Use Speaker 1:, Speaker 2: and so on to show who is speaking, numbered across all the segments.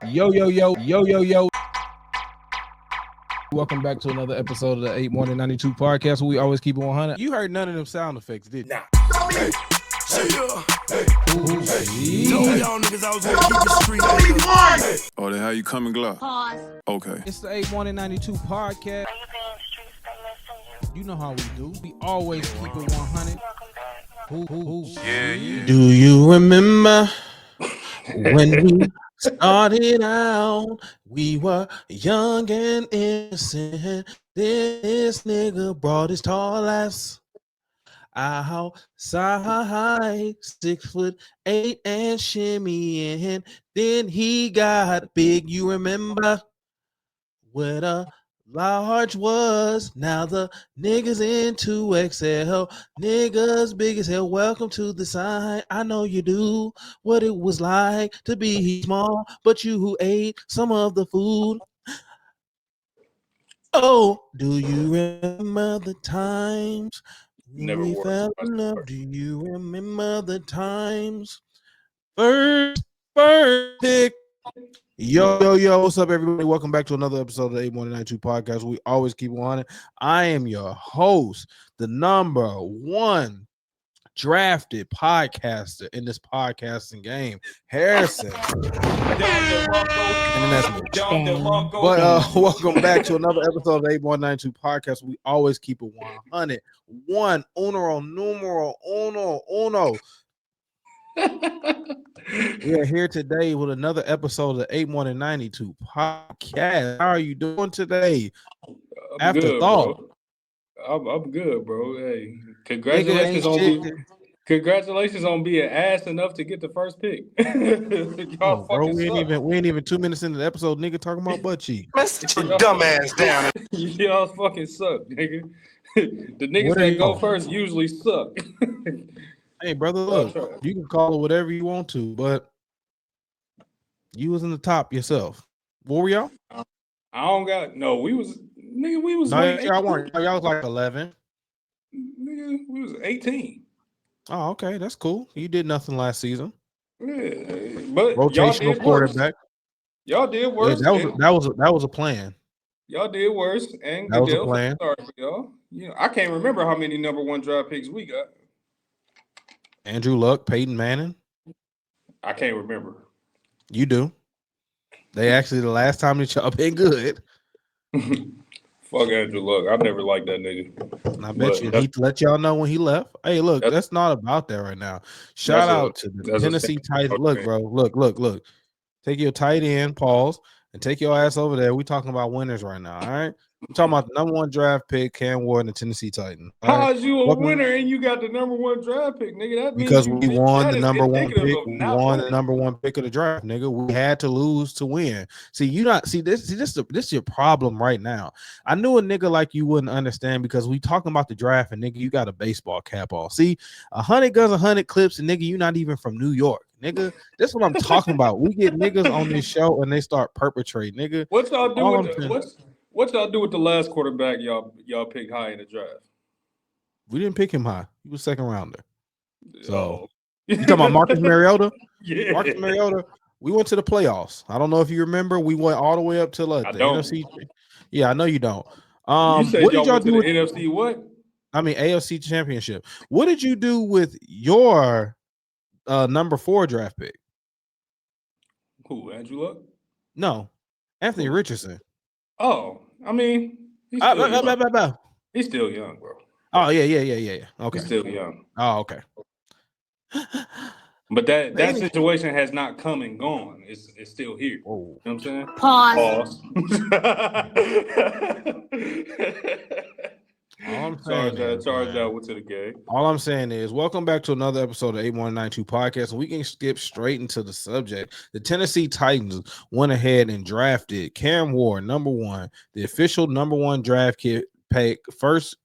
Speaker 1: Yo. Welcome back to another episode of the 8 Morning 92 podcast where we always keep it 100. You heard none of them sound effects, did you?
Speaker 2: Nah. Hey. Told y'all niggas I was gonna keep it street.
Speaker 3: Oh, then how you coming, Glock?
Speaker 4: Pause.
Speaker 3: Okay.
Speaker 1: It's the 8 Morning 92 podcast. You know how we do. We always keep it 100.
Speaker 3: Yeah.
Speaker 1: Do you remember when we started out? We were young and innocent. This nigga brought his tall ass outside, 6'8" and shimmying. Then he got big. You remember what a large was? Now the niggas in 2XL, niggas big as hell. Welcome to the side. I know you do what it was like to be small, but you who ate some of the food. Oh, do you remember the times
Speaker 5: Never
Speaker 1: we
Speaker 5: wore
Speaker 1: fell
Speaker 5: it.
Speaker 1: in love? Do you remember the times? First pick. Yo, what's up, everybody? Welcome back to another episode of the 8 Morning 92 podcast. We always keep on it. I am your host, the number one drafted podcaster in this podcasting game, Harrison. And then that's me. But welcome back to another episode of the 8 Morning 92 podcast. We always keep it 100. One, numero uno. We are here today with another episode of the 8 Morning 92 podcast. How are you doing today?
Speaker 5: I'm
Speaker 1: Afterthought.
Speaker 5: good, bro. I'm good, bro. Hey, congratulations on being ass enough to get the first pick. Y'all
Speaker 1: Bro, we
Speaker 5: suck.
Speaker 1: ain't even 2 minutes into the episode, nigga, talking about butt cheek.
Speaker 2: Sit your dumb ass down.
Speaker 5: Y'all fucking suck, nigga. The niggas
Speaker 1: What are
Speaker 5: that go
Speaker 1: you?
Speaker 5: first usually suck.
Speaker 1: Hey, brother, look, you can call it whatever you want to, but you was in the top yourself. What were y'all?
Speaker 5: I don't got no. We was
Speaker 1: No,
Speaker 5: like
Speaker 1: y'all weren't. Y'all was like 11.
Speaker 5: nigga, we was 18.
Speaker 1: Oh, okay, that's cool. You did nothing last season.
Speaker 5: Yeah, but
Speaker 1: Rotational quarterback.
Speaker 5: Y'all did worse.
Speaker 1: Yeah, that was a plan.
Speaker 5: Y'all did worse, and
Speaker 1: That was a
Speaker 5: Goodell,
Speaker 1: plan.
Speaker 5: sorry for y'all. You know, I can't remember how many number one draft picks we got.
Speaker 1: Andrew Luck, Peyton Manning.
Speaker 5: I can't remember.
Speaker 1: You do. They actually the last time that y'all been good.
Speaker 5: Fuck Andrew Luck. I never liked that nigga.
Speaker 1: And I bet you he let y'all know when he left. Hey, look, that's not about that right now. Shout out to the Tennessee Titans. Look, bro. Look. Take your tight end, pause, and take your ass over there. We talking about winners right now. All right. I'm talking about the number one draft pick, Cam Ward, and the Tennessee Titans.
Speaker 5: How is you a winner and you got the number one draft pick, nigga? That means
Speaker 1: because we won the number one pick.
Speaker 5: We
Speaker 1: won the number one pick of the draft, nigga. We had to lose to win. This is your problem right now. I knew a nigga like you wouldn't understand because we talking about the draft and nigga, you got a baseball cap on. See, 100 guns, 100 clips, and nigga, you not even from New York. Nigga, that's what I'm talking about. We get niggas on this show and they start perpetrating, nigga.
Speaker 5: What y'all do with the last quarterback y'all picked high in the draft?
Speaker 1: We didn't pick him high. He was second rounder. So you talking about Marcus Mariota?
Speaker 5: Yeah.
Speaker 1: Marcus Mariota. We went to the playoffs. I don't know if you remember. We went all the way up to the NFC. Yeah, I know you don't.
Speaker 5: You said
Speaker 1: what did y'all do
Speaker 5: to
Speaker 1: with
Speaker 5: the NFC? What?
Speaker 1: I mean, AFC Championship. What did you do with your number 4 draft pick?
Speaker 5: Who? Andrew Luck?
Speaker 1: No, Anthony Richardson.
Speaker 5: Oh, I mean, he's still young, bro.
Speaker 1: Oh yeah. Okay,
Speaker 5: he's still young.
Speaker 1: Oh, okay.
Speaker 5: But that situation has not come and gone. It's still here.
Speaker 1: Oh.
Speaker 5: You know what I'm saying?
Speaker 4: Pause.
Speaker 1: All I'm saying
Speaker 5: charge out to the game.
Speaker 1: All I'm saying is, welcome back to another episode of 8192 podcast. And we can skip straight into the subject. The Tennessee Titans went ahead and drafted Cam Ward, number 1, the official number 1 draft pick, first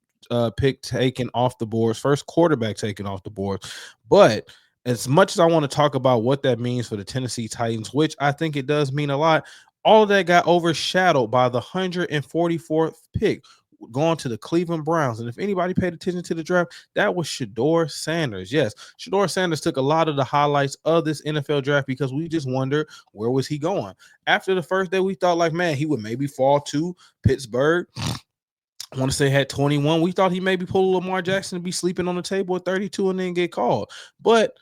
Speaker 1: pick taken off the boards, first quarterback taken off the boards. But as much as I want to talk about what that means for the Tennessee Titans, which I think it does mean a lot, all of that got overshadowed by the 144th pick. going to the Cleveland Browns. And if anybody paid attention to the draft, that was Shedeur Sanders. Yes, Shedeur Sanders took a lot of the highlights of this NFL draft because we just wondered where was he going. After the first day, we thought like, man, he would maybe fall to Pittsburgh. I want to say had 21. We thought he maybe pull Lamar Jackson and be sleeping on the table at 32 and then get called. But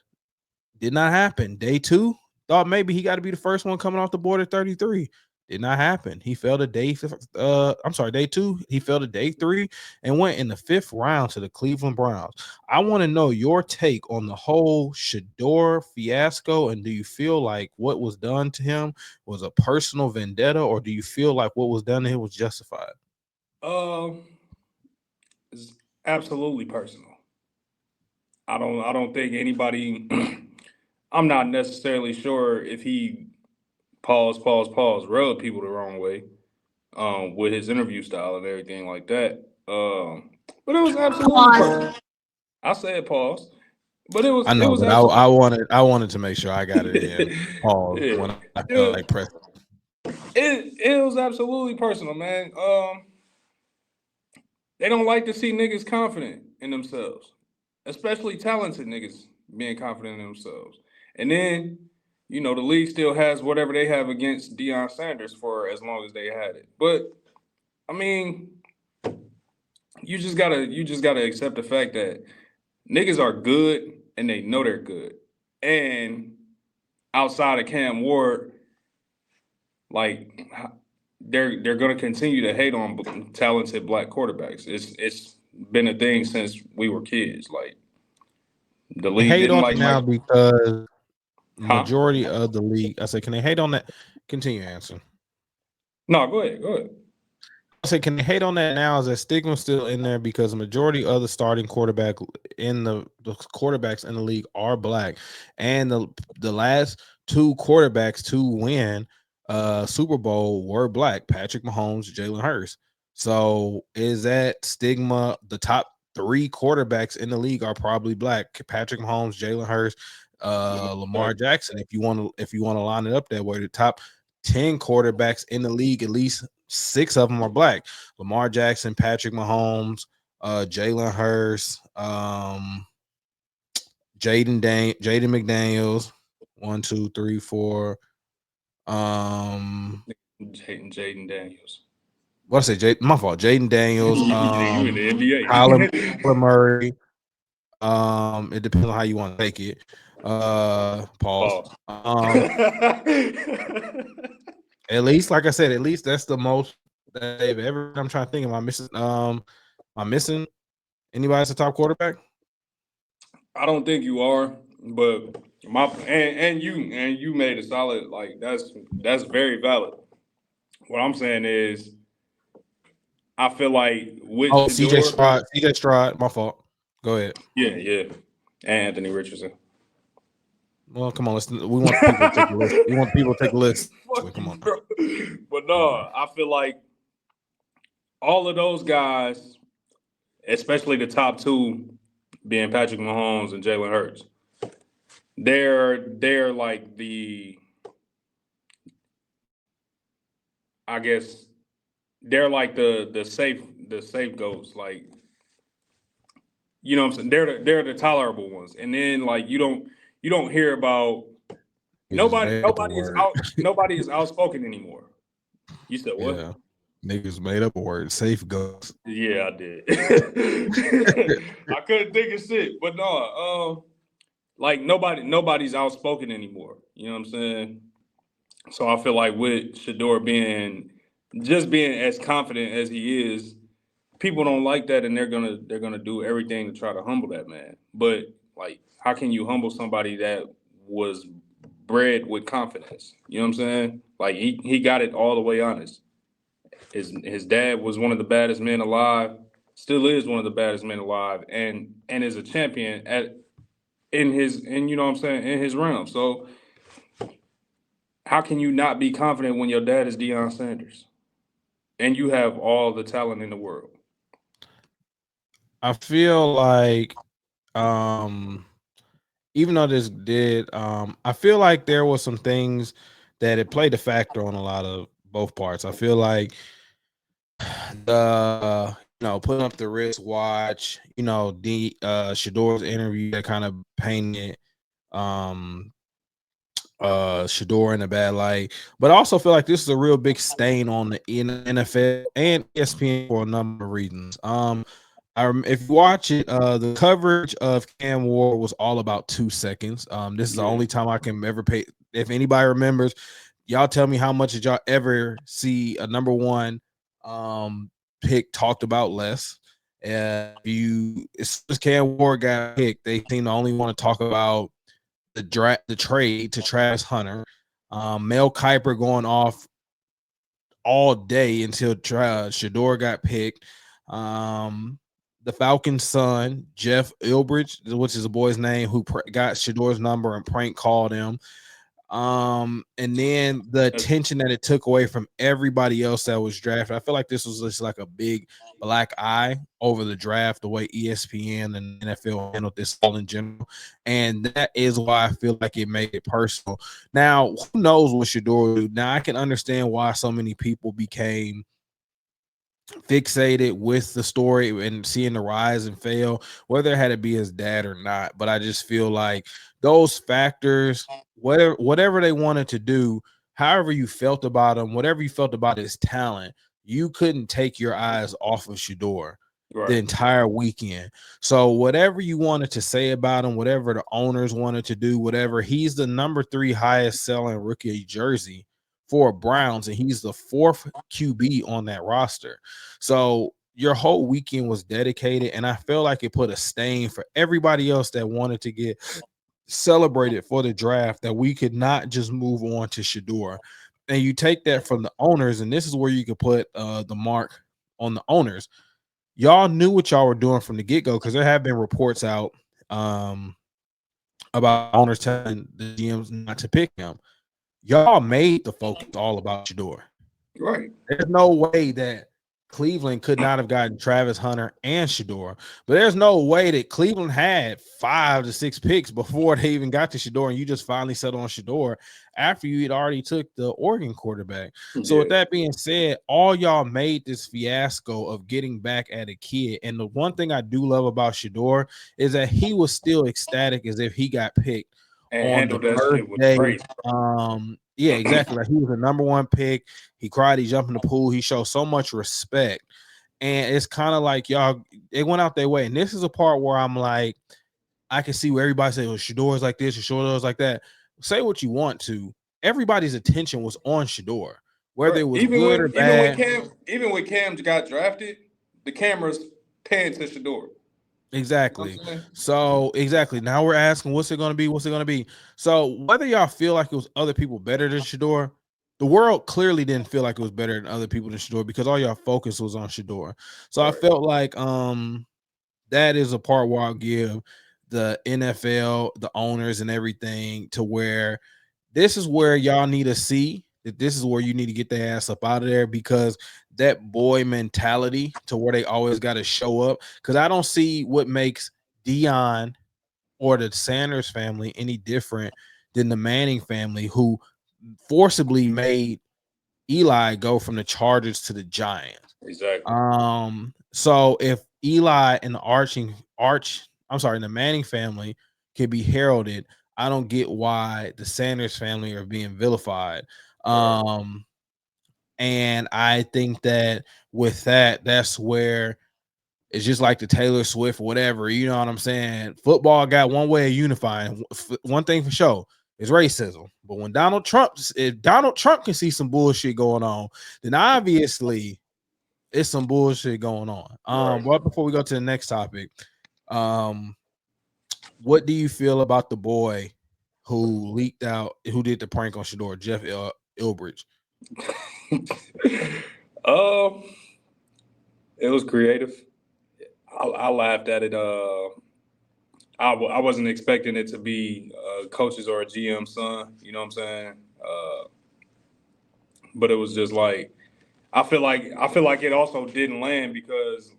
Speaker 1: did not happen. Day 2, thought maybe he got to be the first one coming off the board at 33. Did not happen. He fell to day 2. He fell to day 3 and went in the 5th round to the Cleveland Browns. I want to know your take on the whole Shedeur fiasco. And do you feel like what was done to him was a personal vendetta, or do you feel like what was done to him was justified?
Speaker 5: It's absolutely personal. I don't think anybody. I'm not necessarily sure if he rubbed people the wrong way, with his interview style and everything like that. But it was absolutely personal. I said pause, but it was.
Speaker 1: I know,
Speaker 5: it was
Speaker 1: but I wanted to make sure I got it in pause
Speaker 5: Yeah.
Speaker 1: when I felt like pressing.
Speaker 5: It was absolutely personal, man. They don't like to see niggas confident in themselves, especially talented niggas being confident in themselves. And then, the league still has whatever they have against Deion Sanders for as long as they had it. But I mean, you just gotta accept the fact that niggas are good and they know they're good. And outside of Cam Ward, like, they're gonna continue to hate on talented black quarterbacks. It's been a thing since we were kids. Like, the league
Speaker 1: hate
Speaker 5: didn't
Speaker 1: on
Speaker 5: like
Speaker 1: it now
Speaker 5: Mike.
Speaker 1: because majority of the league. I say, can they hate on that? Continue answering.
Speaker 5: No, go ahead.
Speaker 1: I say, can they hate on that now? Is that stigma still in there because the majority of the starting quarterback in the quarterbacks in the league are black, and the last 2 quarterbacks to win Super Bowl were black: Patrick Mahomes, Jalen Hurts. So is that stigma? The top 3 quarterbacks in the league are probably black: Patrick Mahomes, Jalen Hurts, Lamar Jackson. If you want to line it up that way, the top 10 quarterbacks in the league, at least 6 of them are black: Lamar Jackson, Patrick Mahomes, Jalen Hurts, Jaden McDaniels. 1, 2, 3, 4.
Speaker 5: Jaden Daniels.
Speaker 1: What I say? My fault. Jaden Daniels.
Speaker 5: You in the NBA.
Speaker 1: Kyler Murray. It depends on how you want to take it. Pause. At least, like I said, at least that's the most that they've ever. I'm trying to think. Am I missing anybody as a top quarterback?
Speaker 5: I don't think you are, but you made a solid, like, that's very valid. What I'm saying is, I feel like with
Speaker 1: CJ Stroud. My fault. Go ahead.
Speaker 5: Yeah, and Anthony Richardson.
Speaker 1: Well, come on. We want people to take a list. We want people to take a list. Come on.
Speaker 5: Bro. But no, I feel like all of those guys, especially the top 2 being Patrick Mahomes and Jalen Hurts, they're like I guess they're like the safe goats, like, you know what I'm saying? They're the tolerable ones. And then, like, you don't hear about nobody is outspoken anymore. You said what?
Speaker 1: Yeah. Niggas made up a word. Safe goats.
Speaker 5: Yeah, I did. I couldn't think of shit. But no, like, nobody's outspoken anymore. You know what I'm saying? So I feel like with Shedeur being as confident as he is, people don't like that, and they're gonna do everything to try to humble that man. But, like, how can you humble somebody that was bred with confidence? You know what I'm saying? Like, he got it all the way honest. His dad was one of the baddest men alive, still is one of the baddest men alive, and is a champion in you know what I'm saying, in his realm. So how can you not be confident when your dad is Deion Sanders and you have all the talent in the world?
Speaker 1: I feel like even though this did, I feel like there was some things that it played a factor on a lot of both parts. I feel like putting up the wristwatch, the Shedeur's interview that kind of painted um Shedeur in a bad light, but I also feel like this is a real big stain on the NFL and ESPN for a number of reasons. If you watch it, the coverage of Cam Ward was all about 2 seconds. This is the only time I can ever pay. If anybody remembers, y'all tell me how much did y'all ever see a number one pick talked about less. As soon as Cam Ward got picked, they seem to only want to talk about the trade to Travis Hunter. Mel Kiper going off all day until Shedeur got picked. The Falcons' son, Jeff Ilbridge, which is a boy's name, who got Shedeur's number and prank called him. And then the attention that it took away from everybody else that was drafted. I feel like this was just like a big black eye over the draft, the way ESPN and NFL handled this all in general. And that is why I feel like it made it personal. Now, who knows what Shedeur will do? Now, I can understand why so many people became fixated with the story and seeing the rise and fail, whether it had to be his dad or not. But I just feel like those factors, whatever they wanted to do, however you felt about him, whatever you felt about his talent, you couldn't take your eyes off of Shedeur the entire weekend. So whatever you wanted to say about him, whatever the owners wanted to do, whatever, he's the number 3 highest selling rookie jersey for Browns, and he's the 4th QB on that roster. So your whole weekend was dedicated, and I feel like it put a stain for everybody else that wanted to get celebrated for the draft, that we could not just move on to Shedeur. And you take that from the owners, and this is where you could put the mark on the owners. Y'all knew what y'all were doing from the get-go, because there have been reports out about owners telling the GMs not to pick him. Y'all made the focus all about Shedeur.
Speaker 5: Right.
Speaker 1: There's no way that Cleveland could not have gotten Travis Hunter and Shedeur, but there's no way that Cleveland had 5 to 6 picks before they even got to Shedeur, and you just finally settled on Shedeur after you had already took the Oregon quarterback. So with that being said, all y'all made this fiasco of getting back at a kid. And the one thing I do love about Shedeur is that he was still ecstatic as if he got picked
Speaker 5: and
Speaker 1: on
Speaker 5: handled
Speaker 1: the
Speaker 5: that shit with
Speaker 1: first day.
Speaker 5: grace.
Speaker 1: Yeah, exactly. Like, he was the number 1 pick. He cried. He jumped in the pool. He showed so much respect. And it's kind of like y'all, they went out their way. And this is a part where I'm like, I can see where everybody say, well, Shedeur's like this, or Shedeur's like that. Say what you want to. Everybody's attention was on Shedeur, whether it was good or bad.
Speaker 5: Even when Cam got drafted, the cameras panned to Shedeur.
Speaker 1: Exactly. So exactly. Now we're asking, what's it going to be? What's it going to be? So whether y'all feel like it was other people better than Shedeur, the world clearly didn't feel like it was better than other people than Shedeur, because all y'all focus was on Shedeur. So I felt like that is a part where I'll give the NFL, the owners, and everything, to where this is where y'all need to see that this is where you need to get their ass up out of there, because that boy mentality, to where they always got to show up. Because I don't see what makes Dion or the Sanders family any different than the Manning family, who forcibly made Eli go from the Chargers to the Giants.
Speaker 5: Exactly.
Speaker 1: So if Eli and the Manning family can be heralded, I don't get why the Sanders family are being vilified. And I think that with that, that's where it's just like the Taylor Swift, whatever, you know what I'm saying? Football got one way of unifying. One thing for sure is racism. But when if Donald Trump can see some bullshit going on, then obviously it's some bullshit going on. But before we go to the next topic, what do you feel about the boy who leaked out, who did the prank on Shedeur, Jeff Ilbridge?
Speaker 5: It was creative. I laughed at it. I wasn't expecting it to be coaches or a GM son. You know what I'm saying? But it was just like, I feel like it also didn't land because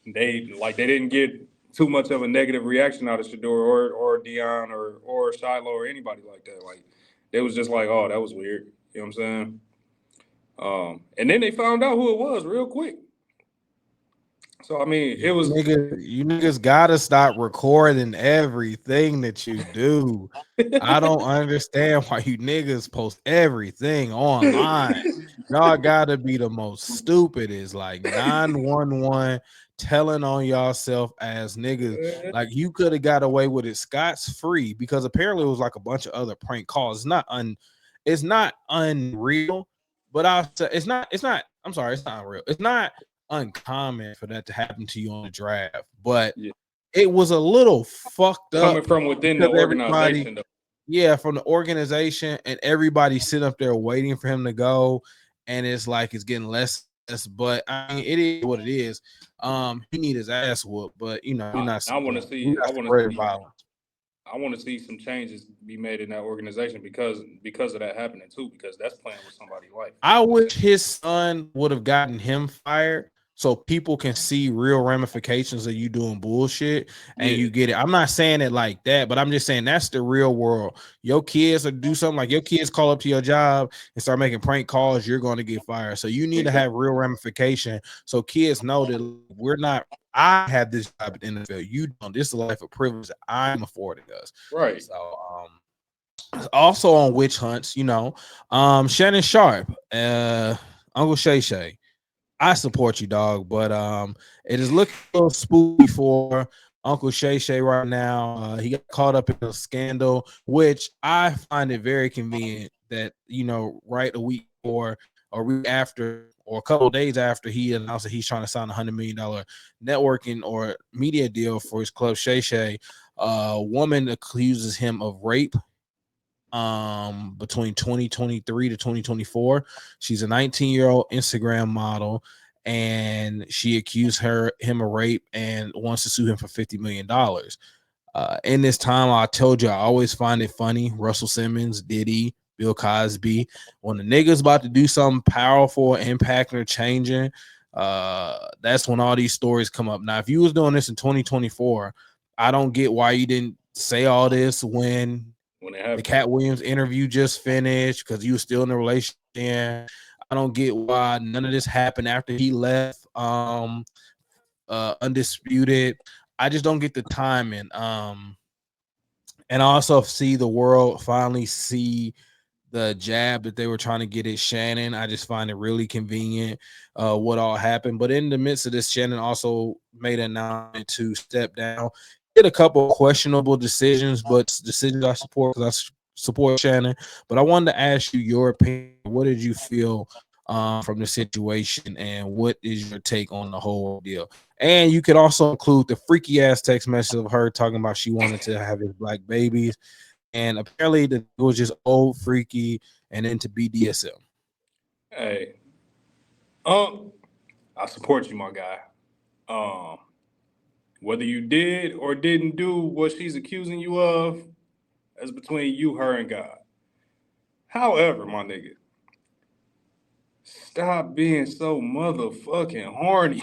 Speaker 5: they didn't get too much of a negative reaction out of Shedeur or Dion or Shiloh or anybody like that. Like, they was just like, oh, that was weird. You know what I'm saying? And then they found out who it was real quick. So I mean, it was
Speaker 1: You niggas gotta stop recording everything that you do. I don't understand why you niggas post everything online. Y'all gotta be the most stupidest, like 911 telling on yourself as niggas. Like you could have got away with it Scott's free because apparently it was like a bunch of other prank calls. It's not unreal, but I'm sorry, it's not unreal. It's not uncommon for that to happen to you on the draft, but it was a little fucked up
Speaker 5: coming from within the organization.
Speaker 1: Yeah, from the organization, and everybody sitting up there waiting for him to go, and it's like it's getting less. But I mean, it is what it is. He need his ass whooped, but you know, we're not.
Speaker 5: I want to see. I want to see some changes be made in that organization because of that happening too. Because that's playing with somebody's life.
Speaker 1: I wish his son would have gotten him fired so people can see real ramifications of you doing bullshit and you get it. I'm not saying it like that, but I'm just saying that's the real world. Your kids or do something like your kids call up to your job and start making prank calls, you're going to get fired. So you need to have real ramification so kids know that I have this job at the NFL. You don't. This is a life of privilege that I'm affording us.
Speaker 5: Right.
Speaker 1: So also on witch hunts, you know, Shannon Sharpe, Uncle Shay Shay. I support you, dog, but it is looking a little spooky for Uncle Shay Shay right now. He got caught up in a scandal, which I find it very convenient that, you know, right a week or a week after or a couple of days after he announced that he's trying to sign a $100 million networking or media deal for his club Shay Shay, a woman accuses him of rape between 2023 to 2024. She's a 19-year-old Instagram model, and she accused him of rape and wants to sue him for $50 million. In this time, I told you I always find it funny. Russell Simmons, Diddy, Bill Cosby, when the niggas about to do something powerful, impacting or changing, that's when all these stories come up. Now, if you was doing this in 2024, I don't get why you didn't say all this when the Cat Williams interview just finished because you were still in a relationship. I don't get why none of this happened after he left Undisputed. I just don't get the timing. And I also see the world finally see the jab that they were trying to get at Shannon. I just find it really convenient what all happened. But in the midst of this, Shannon also made an announcement to step down. Did a couple of questionable decisions, but decisions I support because I support Shannon. But I wanted to ask you your opinion. What did you feel from the situation, and what is your take on the whole deal? And you could also include the freaky ass text message of her talking about she wanted to have his black babies, and apparently it was just old, freaky, and into BDSM.
Speaker 5: Hey, I support you, my guy. Whether you did or didn't do what she's accusing you of, that's between you, her, and God. However, my nigga, stop being so motherfucking horny.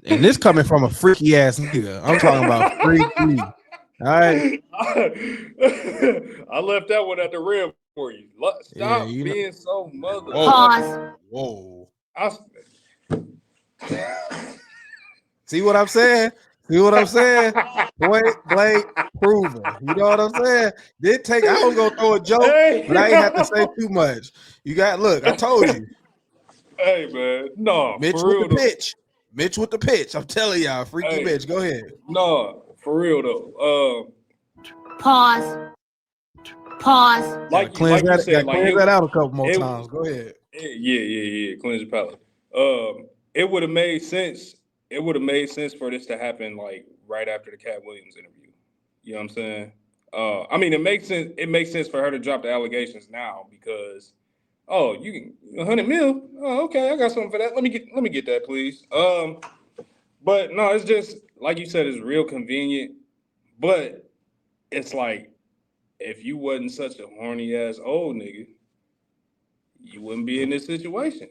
Speaker 1: And this coming from a freaky ass nigga. I'm talking about freaky. All right.
Speaker 5: I left that one at the rim for you. Stop being so
Speaker 1: motherfucking. Whoa. See what I'm saying? See what I'm saying? Point blank proven. You know what I'm saying? I was gonna throw a joke, but I ain't have to say too much. Look, I told you.
Speaker 5: Hey man, no,
Speaker 1: Mitch
Speaker 5: for
Speaker 1: with
Speaker 5: real
Speaker 1: the pitch. Mitch with the pitch. I'm telling y'all, freaky Mitch. Go ahead.
Speaker 5: No, for real though.
Speaker 4: Pause.
Speaker 5: Like
Speaker 1: cleanse
Speaker 5: you said,
Speaker 1: that out a couple more times. Go ahead.
Speaker 5: Yeah. Cleanse your palate. It would have made sense. It would have made sense for this to happen like right after the Cat Williams interview. You know what I'm saying? I mean, it makes sense. It makes sense for her to drop the allegations now because, you can $100 million. Oh, okay, I got something for that. Let me get that, please. But no, it's just like you said, it's real convenient. But it's like if you wasn't such a horny ass old nigga, you wouldn't be in this situation.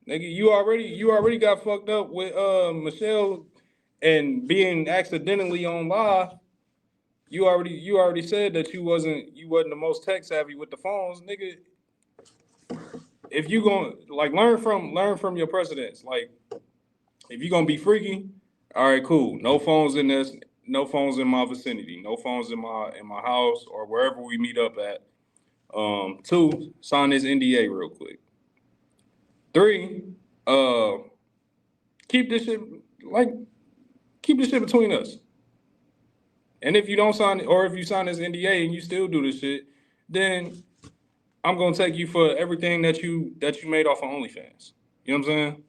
Speaker 5: Nigga, you already got fucked up with Michelle and being accidentally on live. You already said that you wasn't the most tech savvy with the phones, nigga. if you gonna like learn from your precedents. Like if you're gonna be freaky, all right, cool. No phones in this. No phones in my vicinity. No phones in my house or wherever we meet up at. 2, sign this NDA real quick. 3, keep this shit between us. And if you don't sign it, or if you sign this NDA and you still do this shit, then I'm gonna take you for everything that you made off of OnlyFans. You know what I'm saying?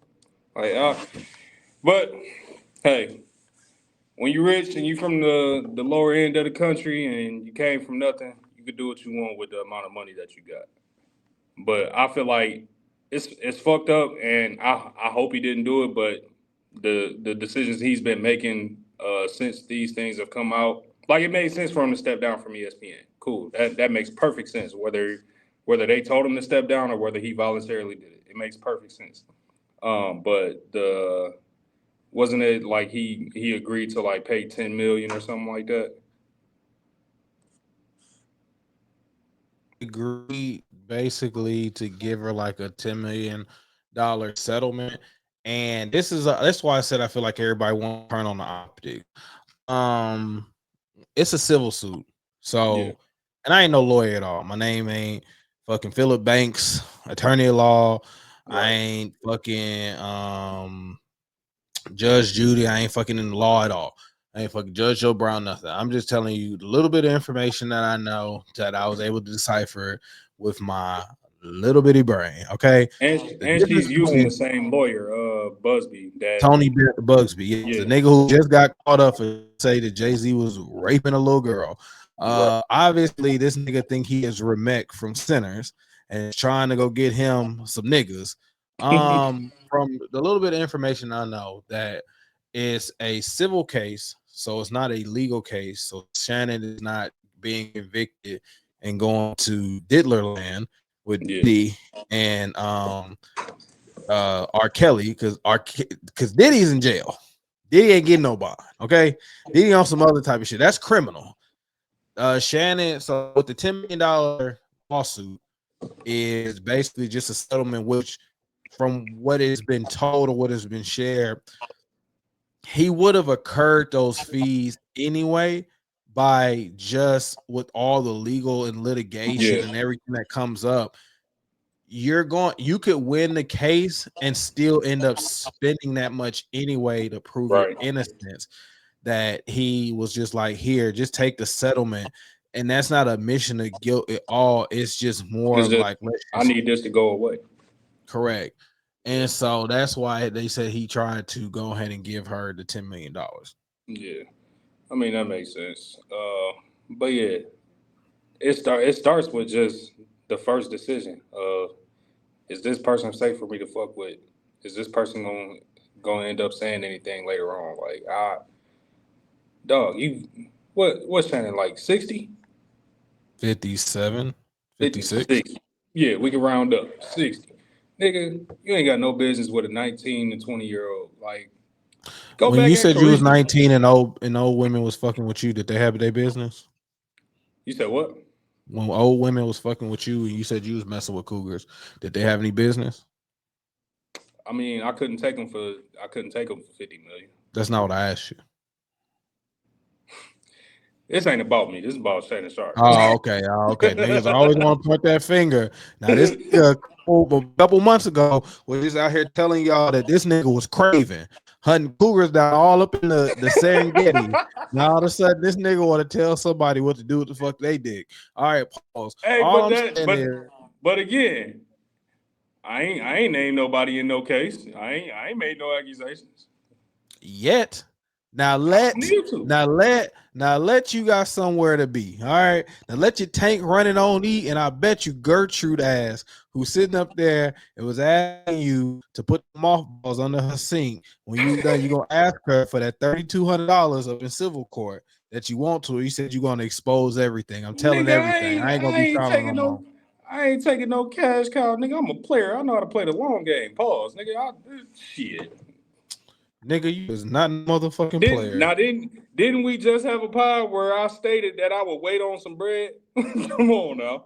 Speaker 5: Like, but hey, when you're rich and you from the lower end of the country and you came from nothing, you could do what you want with the amount of money that you got. But I feel like it's fucked up, and I hope he didn't do it. But the decisions he's been making since these things have come out, like it made sense for him to step down from ESPN. Cool, that makes perfect sense. Whether they told him to step down or whether he voluntarily did it, it makes perfect sense. But wasn't it like he agreed to like pay $10 million or something like that?
Speaker 1: Agreed basically to give her like a $10 million settlement. And that's why I said I feel like everybody won't turn on the optic. It's a civil suit. So
Speaker 5: Yeah.
Speaker 1: And I ain't no lawyer at all. My name ain't fucking Philip Banks, attorney at law.
Speaker 5: Right.
Speaker 1: I ain't fucking Judge Judy. I ain't fucking in the law at all. I ain't fucking Judge Joe Brown, nothing. I'm just telling you the little bit of information that I know that I was able to decipher with my little bitty brain. Okay.
Speaker 5: And she's using the same lawyer, Busby. That
Speaker 1: Tony Bugsby.
Speaker 5: Yeah.
Speaker 1: The nigga who just got caught up and say that Jay-Z was raping a little girl. Obviously, this nigga think he is Remek from Sinners and is trying to go get him some niggas. From the little bit of information I know, that it's a civil case, so it's not a legal case. So Shannon is not being convicted and going to Diddler land with Diddy and R. Kelly, because Diddy's in jail. Diddy ain't getting no bond. Okay, Diddy on some other type of shit. That's criminal. Shannon, so with the $10 million lawsuit is basically just a settlement, which from what has been told or what has been shared, he would have incurred those fees anyway by just with all the legal and litigation and everything that comes up. You could win the case and still end up spending that much anyway to prove your innocence. That he was just like, here, just take the settlement. And that's not a admission of guilt at all. It's just more like,
Speaker 5: I need this to go away.
Speaker 1: Correct. And so that's why they said he tried to go ahead and give her the $10 million.
Speaker 5: Yeah. I mean, that makes sense. But yeah, it starts with just the first decision of, is this person safe for me to fuck with? Is this person gonna end up saying anything later on? Like, dog, what's Shannon, like 60?
Speaker 1: 57, 56.
Speaker 5: Yeah, we can round up 60. Nigga, you ain't got no business with a 19 and 20-year-old. Like, go
Speaker 1: when
Speaker 5: back.
Speaker 1: You said you was 19 and old women was fucking with you, did they have their business?
Speaker 5: You said what?
Speaker 1: When old women was fucking with you and you said you was messing with cougars, did they have any business?
Speaker 5: I mean, I couldn't take them for 50 million.
Speaker 1: That's not what I asked you.
Speaker 5: This ain't about me. This is about Shannon Sharpe.
Speaker 1: Oh, okay. Niggas always want to point that finger. Now, this a couple months ago was just out here telling y'all that this nigga was craving, hunting cougars down all up in the Serengeti. Now, all of a sudden, this nigga want to tell somebody what to do with the fuck they dig. All right, pause.
Speaker 5: Hey, but again, I ain't named nobody in no case. I ain't made no accusations
Speaker 1: yet. Now let you got somewhere to be. All right. Now let your tank running on E, and I bet you Gertrude ass who's sitting up there and was asking you to put the mothballs under her sink. When you done, you're gonna ask her for that $3,200 up in civil court that you want to. You said you're gonna expose everything. I'm telling everything. I ain't gonna be calling no more.
Speaker 5: I ain't taking no cash cow, nigga. I'm a player. I know how to play the long game. Pause, nigga. Shit.
Speaker 1: Nigga, you was not a motherfucking player.
Speaker 5: Now, didn't we just have a pod where I stated that I would wait on some bread? Come on now.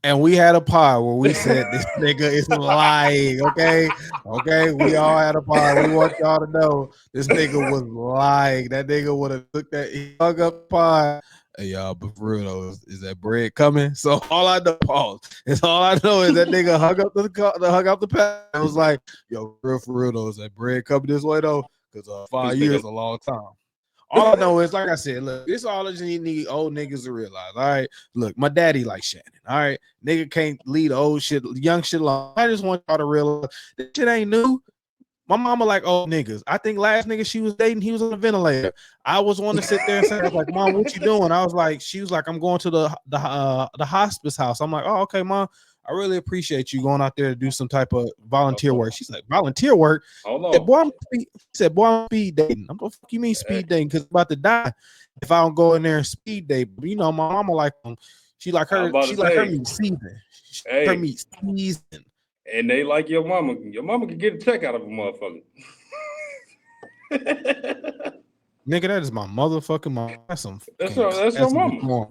Speaker 1: And we had a pod where we said this nigga is lying. Okay. We all had a pod. We want y'all to know this nigga was lying. That nigga would have looked at, he hung up the pod. Hey y'all, but for real though, is that bread coming? So all I know, pause. It's all I know is that nigga hung up the pad. I was like, yo, for real though, is that bread coming this way though? Because 5 years is a long time. All I know is, like I said, look, this all I just need old niggas to realize. All right, look, my daddy like Shannon. All right, nigga can't lead old shit, young shit alone. I just want y'all to realize this shit ain't new. My mama like old niggas. I think last nigga she was dating, he was on a ventilator. I was wanting to sit there and say, I was like, Mom, what you doing? I was like, she was like, I'm going to the hospice house. I'm like, oh, okay, Mom. I really appreciate you going out there to do some type of volunteer work. She's like, volunteer work? She said, boy, I'm speed dating. I'm like, fuck you mean speed dating? Because I'm about to die if I don't go in there and speed date. But you know, my mama like she like her meat season. Her meat season.
Speaker 5: And they like your mama. Your mama can get a check out of a motherfucker.
Speaker 1: Nigga, that is my motherfucking mom. That's
Speaker 5: your mama.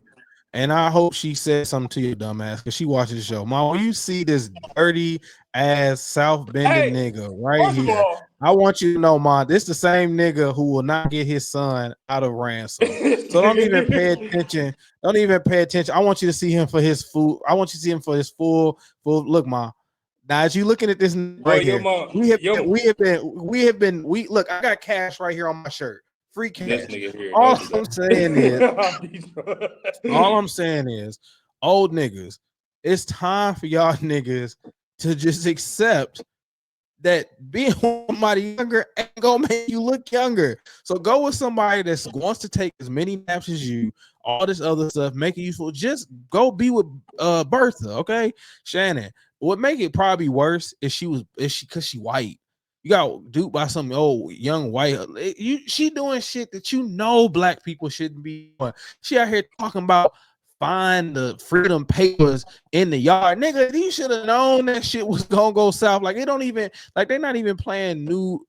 Speaker 1: And I hope she said something to you, dumbass, because she watches the show. Mom, when you see this dirty ass South Bending nigga right here, I want you to know, Mom, this the same nigga who will not get his son out of ransom. So don't even pay attention. Don't even pay attention. I want you to see him for his food. I want you to see him for his full look, Mom. Now, as you looking at this right here, we have been. Look, I got cash right here on my shirt. Free cash. All I'm saying is, old niggas, it's time for y'all niggas to just accept that being with somebody younger ain't gonna make you look younger. So go with somebody that wants to take as many naps as you, all this other stuff, make it useful. Just go be with Bertha, okay? Shannon. What make it probably worse is because she white. You got duped by some old young white. She doing shit that you know black people shouldn't be doing. She out here talking about find the freedom papers in the yard. Nigga, you should have known that shit was gonna go south. Like it don't even like they're not even playing new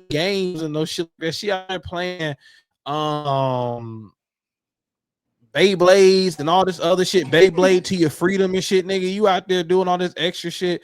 Speaker 1: games and no shit like that. She out there playing Beyblades and all this other shit, Beyblade to your freedom and shit, nigga. You out there doing all this extra shit.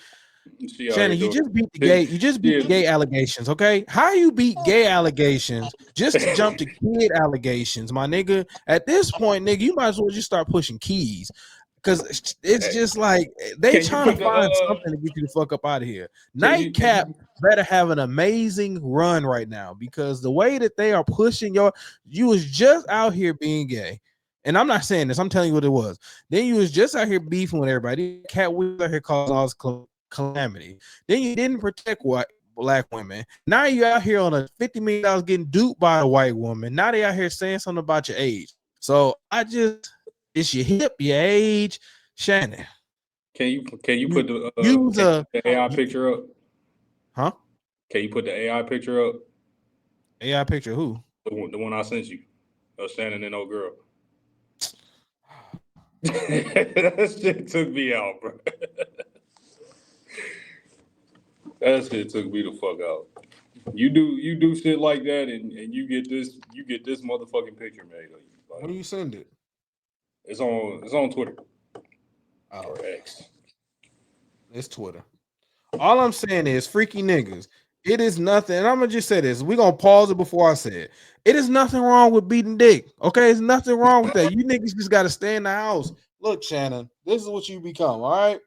Speaker 1: Shannon, you just beat the gay allegations, okay? How you beat gay allegations just to jump to kid allegations, my nigga? At this point, nigga, you might as well just start pushing keys. Because it's just like they trying to find something to get you the fuck up out of here. Nightcap better have an amazing run right now because the way that they are pushing you was just out here being gay. And I'm not saying this, I'm telling you what it was. Then you was just out here beefing with everybody. Cat was out here causing all this calamity. Then you didn't protect black women. Now you out here on a $50 million getting duped by a white woman. Now they out here saying something about your age. So it's your hip, your age, Shannon.
Speaker 5: Can you put the AI picture up?
Speaker 1: Huh?
Speaker 5: Can you put the AI picture up?
Speaker 1: AI picture who?
Speaker 5: The one I sent you of Shannon and old girl. That shit took me out, bro. That shit took me the fuck out. You do shit like that and you get this motherfucking picture made of you. Like,
Speaker 1: when you send it?
Speaker 5: It's on Twitter.
Speaker 1: Oh,
Speaker 5: or X.
Speaker 1: It's Twitter. All I'm saying is freaky niggas. It is nothing. And I'm gonna just say this. We're gonna pause it before I say it. It is nothing wrong with beating dick. Okay, there's nothing wrong with that. You niggas just gotta stay in the house. Look, Shannon, this is what you become, all right?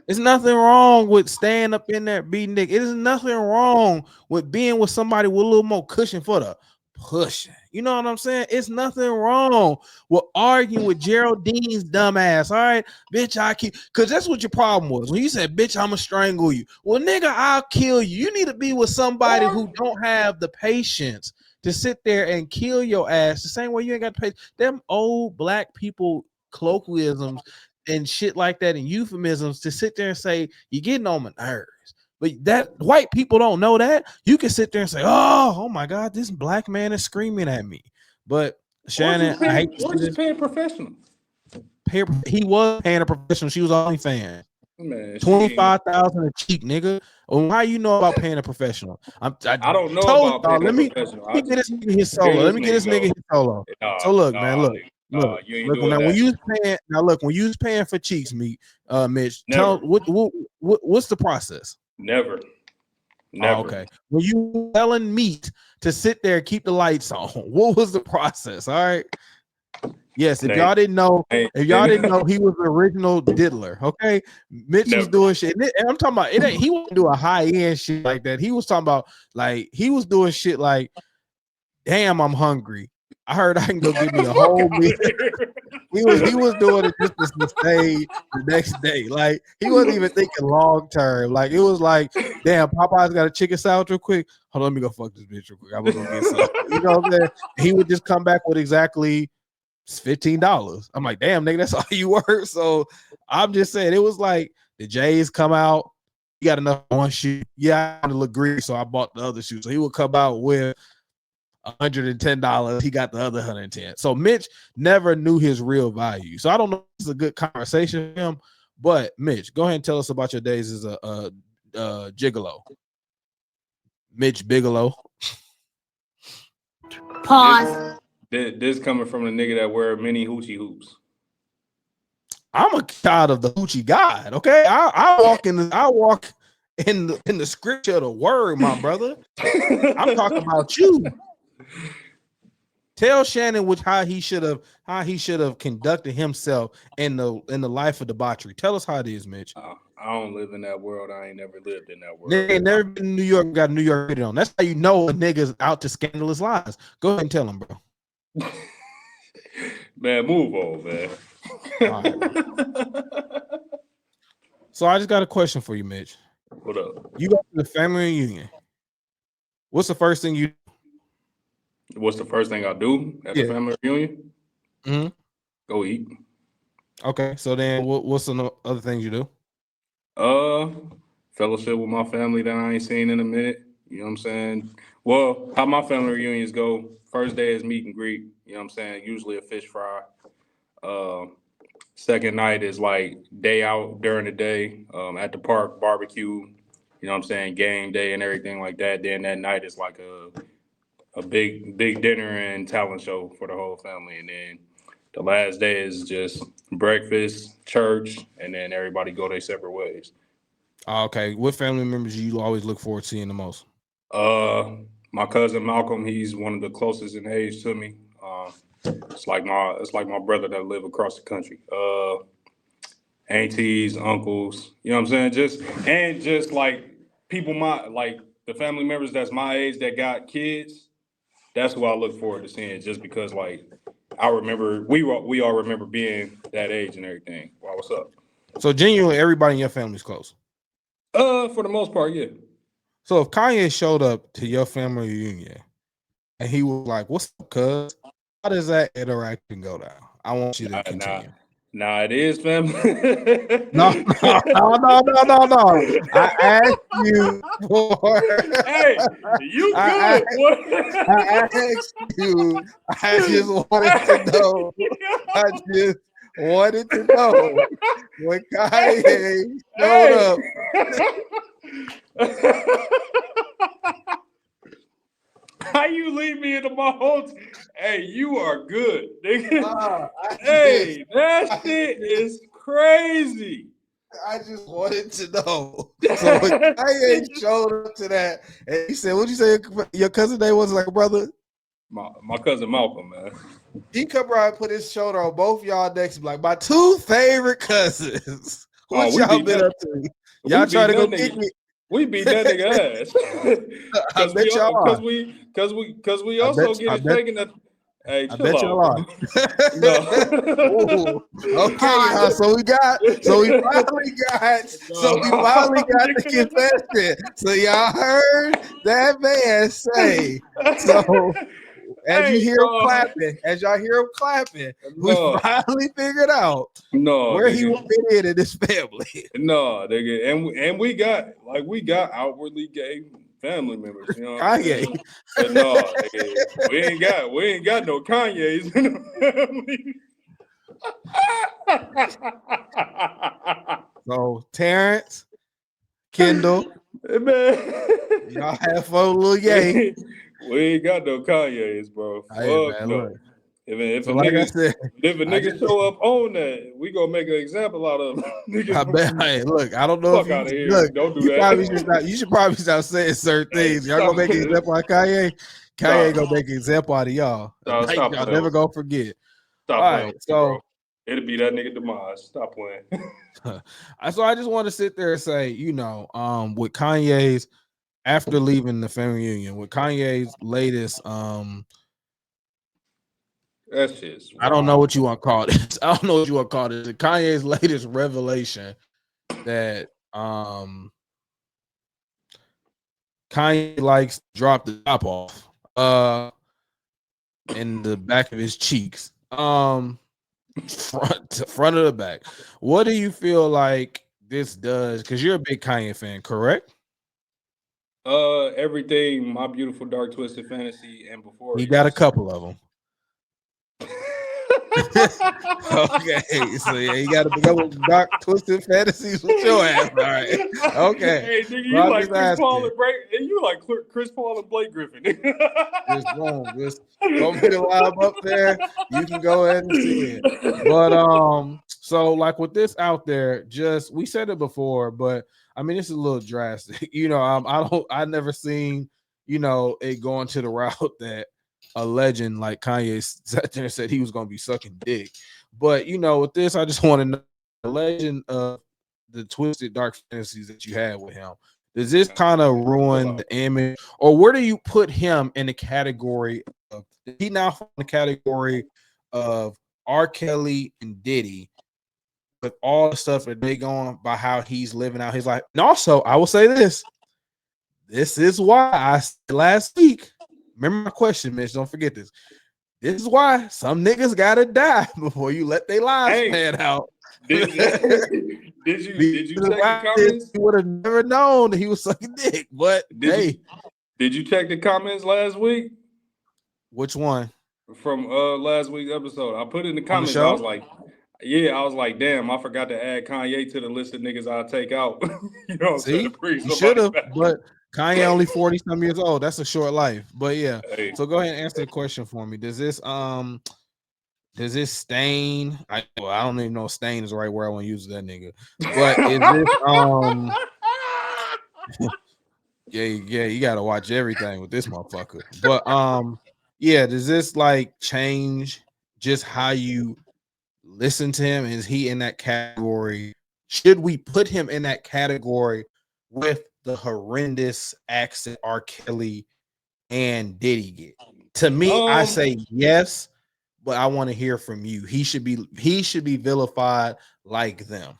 Speaker 1: There's nothing wrong with staying up in there beating dick. It is nothing wrong with being with somebody with a little more cushion for the pushing. You know what I'm saying? It's nothing wrong with arguing with Geraldine's dumb ass. All right, bitch, because that's what your problem was. When you said, bitch, I'ma strangle you. Well, nigga, I'll kill you. You need to be with somebody who don't have the patience to sit there and kill your ass the same way you ain't got to pay. Them old black people colloquialisms and shit like that and euphemisms to sit there and say, you're getting on my nerves. But that white people don't know that. You can sit there and say, oh my God, this black man is screaming at me. But Shannon, I hate
Speaker 5: to just pay a professional.
Speaker 1: He was paying a professional. She was only fan. Man, 25,000 a cheek, nigga. Well, how you know about paying a professional? I
Speaker 5: don't know about paying
Speaker 1: let me get this nigga his solo. Let me get this nigga his solo. So look, man, look. Look,
Speaker 5: you ain't
Speaker 1: look
Speaker 5: doing
Speaker 1: now
Speaker 5: that.
Speaker 1: when you was paying when you was paying for cheeks meat, Mitch,
Speaker 5: Never.
Speaker 1: tell what's the process?
Speaker 5: Never.
Speaker 1: Oh, okay. When you selling meat to sit there and keep the lights on, what was the process? All right. Yes, if y'all didn't know, he was the original diddler. Okay, Mitch was doing shit, and I'm talking about it. He wouldn't do a high end shit like that. He was talking about like he was doing shit like, damn, I'm hungry. I heard I can go get me a whole meal. He was doing it just to stay the next day. Like he wasn't even thinking long term. Like it was like, damn, Popeye's got a chicken salad real quick. Hold on, let me go fuck this bitch real quick. I'm gonna go get some. You know what I'm saying? He would just come back with exactly $15. I'm like, damn, nigga, that's all you work. So I'm just saying, it was like the J's come out. You got enough one shoe. Yeah, I look green, so I bought the other shoe. So he would come out with $110. He got the other 110. So Mitch never knew his real value. So I don't know if it's a good conversation for him. But Mitch, go ahead and tell us about your days as a gigolo. Mitch Bigelow.
Speaker 4: Pause.
Speaker 5: This coming from the nigga that wear mini hoochie hoops.
Speaker 1: I'm a child of the hoochie God. Okay, I walk in the scripture of the word, my brother. I'm talking about you. Tell Shannon how he should have conducted himself in the life of debauchery. Tell us how it is, Mitch.
Speaker 5: I don't live in that world. I ain't never lived in that world.
Speaker 1: They ain't never been in New York. Got a New York radio on. That's how you know a nigga's out to scandalous lies. Go ahead and tell him, bro.
Speaker 5: Man, move on, man.
Speaker 1: Right. So I just got a question for you, Mitch.
Speaker 5: What up?
Speaker 1: You go to the family reunion. What's the first thing you do?
Speaker 5: What's the first thing I do at the family reunion?
Speaker 1: Mm-hmm.
Speaker 5: Go eat.
Speaker 1: Okay, so then what's the other things you do?
Speaker 5: Fellowship with my family that I ain't seen in a minute. You know what I'm saying? Well, how my family reunions go, first day is meet and greet. You know what I'm saying? Usually a fish fry. Second night is like day out during the day, at the park, barbecue. You know what I'm saying? Game day and everything like that. Then that night is like a big dinner and talent show for the whole family. And then the last day is just breakfast, church, and then everybody go their separate ways.
Speaker 1: Okay. What family members do you always look forward to seeing the most?
Speaker 5: My cousin Malcolm, he's one of the closest in age to me. It's like my brother that live across the country. Aunties, uncles, you know what I'm saying? Just like people like the family members that's my age that got kids. That's who I look forward to seeing, just because like I remember we all remember being that age and everything. Wow, what's up?
Speaker 1: So genuinely, everybody in your family's close.
Speaker 5: For the most part, yeah.
Speaker 1: So if Kanye showed up to your family reunion and he was like, "What's up, cuz?" How does that interaction go down? I want you to continue.
Speaker 5: Nah, it is family.
Speaker 1: No. I asked you for.
Speaker 5: Hey, you good?
Speaker 1: I asked you. I just wanted to know. I just wanted to know when Kanye showed up.
Speaker 5: How you leave me in the mode? Hey, you are good, nigga. Hey, that shit is crazy.
Speaker 1: I just wanted to know. So when Kanye showed up to that, and he said, "What'd you say your cousin name was?" Like a brother?
Speaker 5: My cousin Malcolm, man.
Speaker 1: He come around and put his shoulder on both y'all necks, like my two favorite cousins. What y'all been up to? Y'all trying to go kick me?
Speaker 5: We beat that nigga ass. Because we also get it taken that. Hey,
Speaker 1: I bet y'all are.
Speaker 5: No.
Speaker 1: Okay, so we finally got the confession. So y'all heard that man say. So as y'all hear him clapping, we finally figured out where he would fit in this family.
Speaker 5: No, nigga, and we got outwardly gay family members, you know.
Speaker 1: Kanye.
Speaker 5: But no, nigga, we ain't got no Kanyes in the family.
Speaker 1: So Terrence, Kendall,
Speaker 5: man,
Speaker 1: y'all have fun, little yay.
Speaker 5: We ain't got no Kanyes, bro.
Speaker 1: Hey, man,
Speaker 5: no.
Speaker 1: look.
Speaker 5: If
Speaker 1: So
Speaker 5: a
Speaker 1: like I
Speaker 5: nigga,
Speaker 1: said,
Speaker 5: if a
Speaker 1: I
Speaker 5: nigga
Speaker 1: just,
Speaker 5: show up on that, we gonna make an example out of him.
Speaker 1: I
Speaker 5: Nigga,
Speaker 1: bet. Hey, look, I don't know
Speaker 5: fuck
Speaker 1: if you
Speaker 5: out of here.
Speaker 1: look.
Speaker 5: Don't do
Speaker 1: You probably
Speaker 5: that.
Speaker 1: should not. You should probably stop saying certain
Speaker 5: Hey,
Speaker 1: things. Y'all gonna make an example out of Kanye. Kanye
Speaker 5: Stop.
Speaker 1: gonna make an example out of y'all.
Speaker 5: Stop,
Speaker 1: Like,
Speaker 5: stop
Speaker 1: y'all
Speaker 5: playing.
Speaker 1: never gonna forget.
Speaker 5: Stop
Speaker 1: All
Speaker 5: playing,
Speaker 1: right,
Speaker 5: with me, bro.
Speaker 1: so
Speaker 5: It'll be that nigga demise. Stop playing.
Speaker 1: so I just want to sit there and say, with Kanye's after leaving the family reunion, with Kanye's latest,
Speaker 5: That shit's
Speaker 1: I don't know
Speaker 5: wild.
Speaker 1: what you want to call this. I don't know what you want to call this. Kanye's latest revelation that Kanye likes to drop the top off in the back of his cheeks. Front of the back. What do you feel like this does? Because you're a big Kanye fan, correct?
Speaker 5: Everything, My Beautiful Dark Twisted Fantasy, and before.
Speaker 1: He got a
Speaker 5: Yes.
Speaker 1: couple of them. Okay, so yeah, you got a couple dark twisted fantasies with your ass. All right, okay.
Speaker 5: Hey, nigga, you
Speaker 1: So I'm
Speaker 5: like
Speaker 1: just
Speaker 5: Chris Paul
Speaker 1: asking.
Speaker 5: and Blake, and you like Chris Paul and Blake Griffin.
Speaker 1: Just boom, just throw me the live up there. You can go ahead and see it. But so like with this out there, just we said it before, but I mean it's a little drastic. I never seen it going to the route that a legend like Kanye sat there and said he was gonna be sucking dick. But with this, I just want to know the legend of the twisted dark fantasies that you had with him. Does this kind of ruin the image, or where do you put him in the category of? He now in the category of R. Kelly and Diddy, with all the stuff that they going by how he's living out his life. And also, I will say this: this is why I said last week. Remember my question, Mitch. Don't forget this. This is why some niggas gotta die before you let their lives pan out.
Speaker 5: Did you check the comments?
Speaker 1: You would have never known that he was sucking dick. But
Speaker 5: did you check the comments last week?
Speaker 1: Which one?
Speaker 5: From last week's episode. I put in the comments,
Speaker 1: show?
Speaker 5: I was like, damn, I forgot to add Kanye to the list of niggas I'll take out. You know what I'm saying?
Speaker 1: You should have, but Kanye only 40-some years old. That's a short life. But yeah.
Speaker 5: Hey.
Speaker 1: So go ahead and answer the question for me. Does this stain? I don't even know if stain is the right word I want to use that nigga. But is this yeah, you gotta watch everything with this motherfucker. But yeah, does this like change just how you listen to him? Is he in that category? Should we put him in that category with the horrendous acts that R. Kelly and Diddy get? To me, I say yes, but I want to hear from you. He should be vilified like them.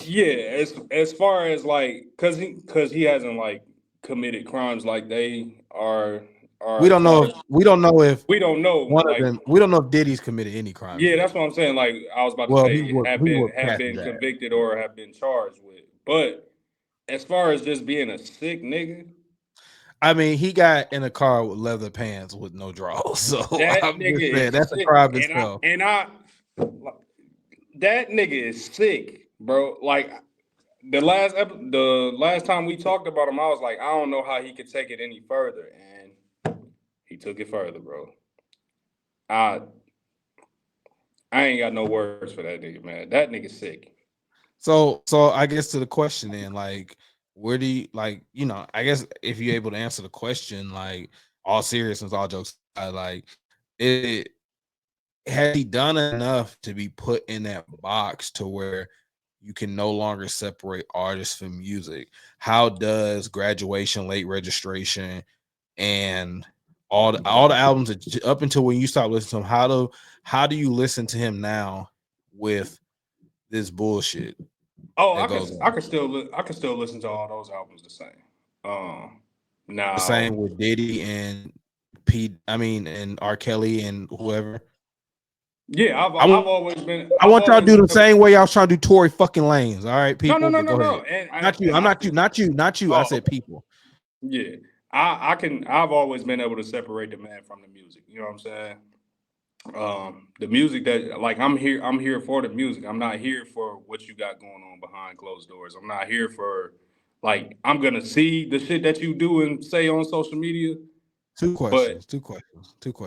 Speaker 5: Yeah, as far as like, cause he hasn't like committed crimes like they are.
Speaker 1: We don't know if
Speaker 5: we don't know
Speaker 1: one
Speaker 5: like,
Speaker 1: of them. We don't know if Diddy's committed any crime.
Speaker 5: Yeah, that's what I'm saying. Like I was about to say, have been convicted or have been charged with. But as far as just being a sick nigga,
Speaker 1: I mean, he got in a car with leather pants with no drawers. So
Speaker 5: that
Speaker 1: I'm
Speaker 5: nigga
Speaker 1: just saying,
Speaker 5: is
Speaker 1: that's
Speaker 5: sick.
Speaker 1: a crime itself.
Speaker 5: That nigga is sick, bro. Like the last time we talked about him, I was like, I don't know how he could take it any further, and he took it further, bro. I ain't got no words for that nigga, man. That nigga sick.
Speaker 1: So I guess to the question then, like, where do you I guess if you're able to answer the question, like all seriousness, all jokes aside, like has he done enough to be put in that box to where you can no longer separate artists from music? How does Graduation, Late Registration, and all the albums that, up until when you stop listening to him, how do you listen to him now with this bullshit?
Speaker 5: Oh, I could still listen to all those albums the same. Now
Speaker 1: the same with Diddy and and R. Kelly and whoever.
Speaker 5: Yeah, I've always been.
Speaker 1: I want y'all to do the same way y'all trying to do Tory fucking Lanez. All right, people.
Speaker 5: No.
Speaker 1: Not you. Not you. I said people.
Speaker 5: Yeah, I've always been able to separate the man from the music. You know what I'm saying? The music that, like, I'm here for the music. I'm not here for what you got going on behind closed doors. I'm not here for, like, I'm gonna see the shit that you do and say on social media.
Speaker 1: Two questions.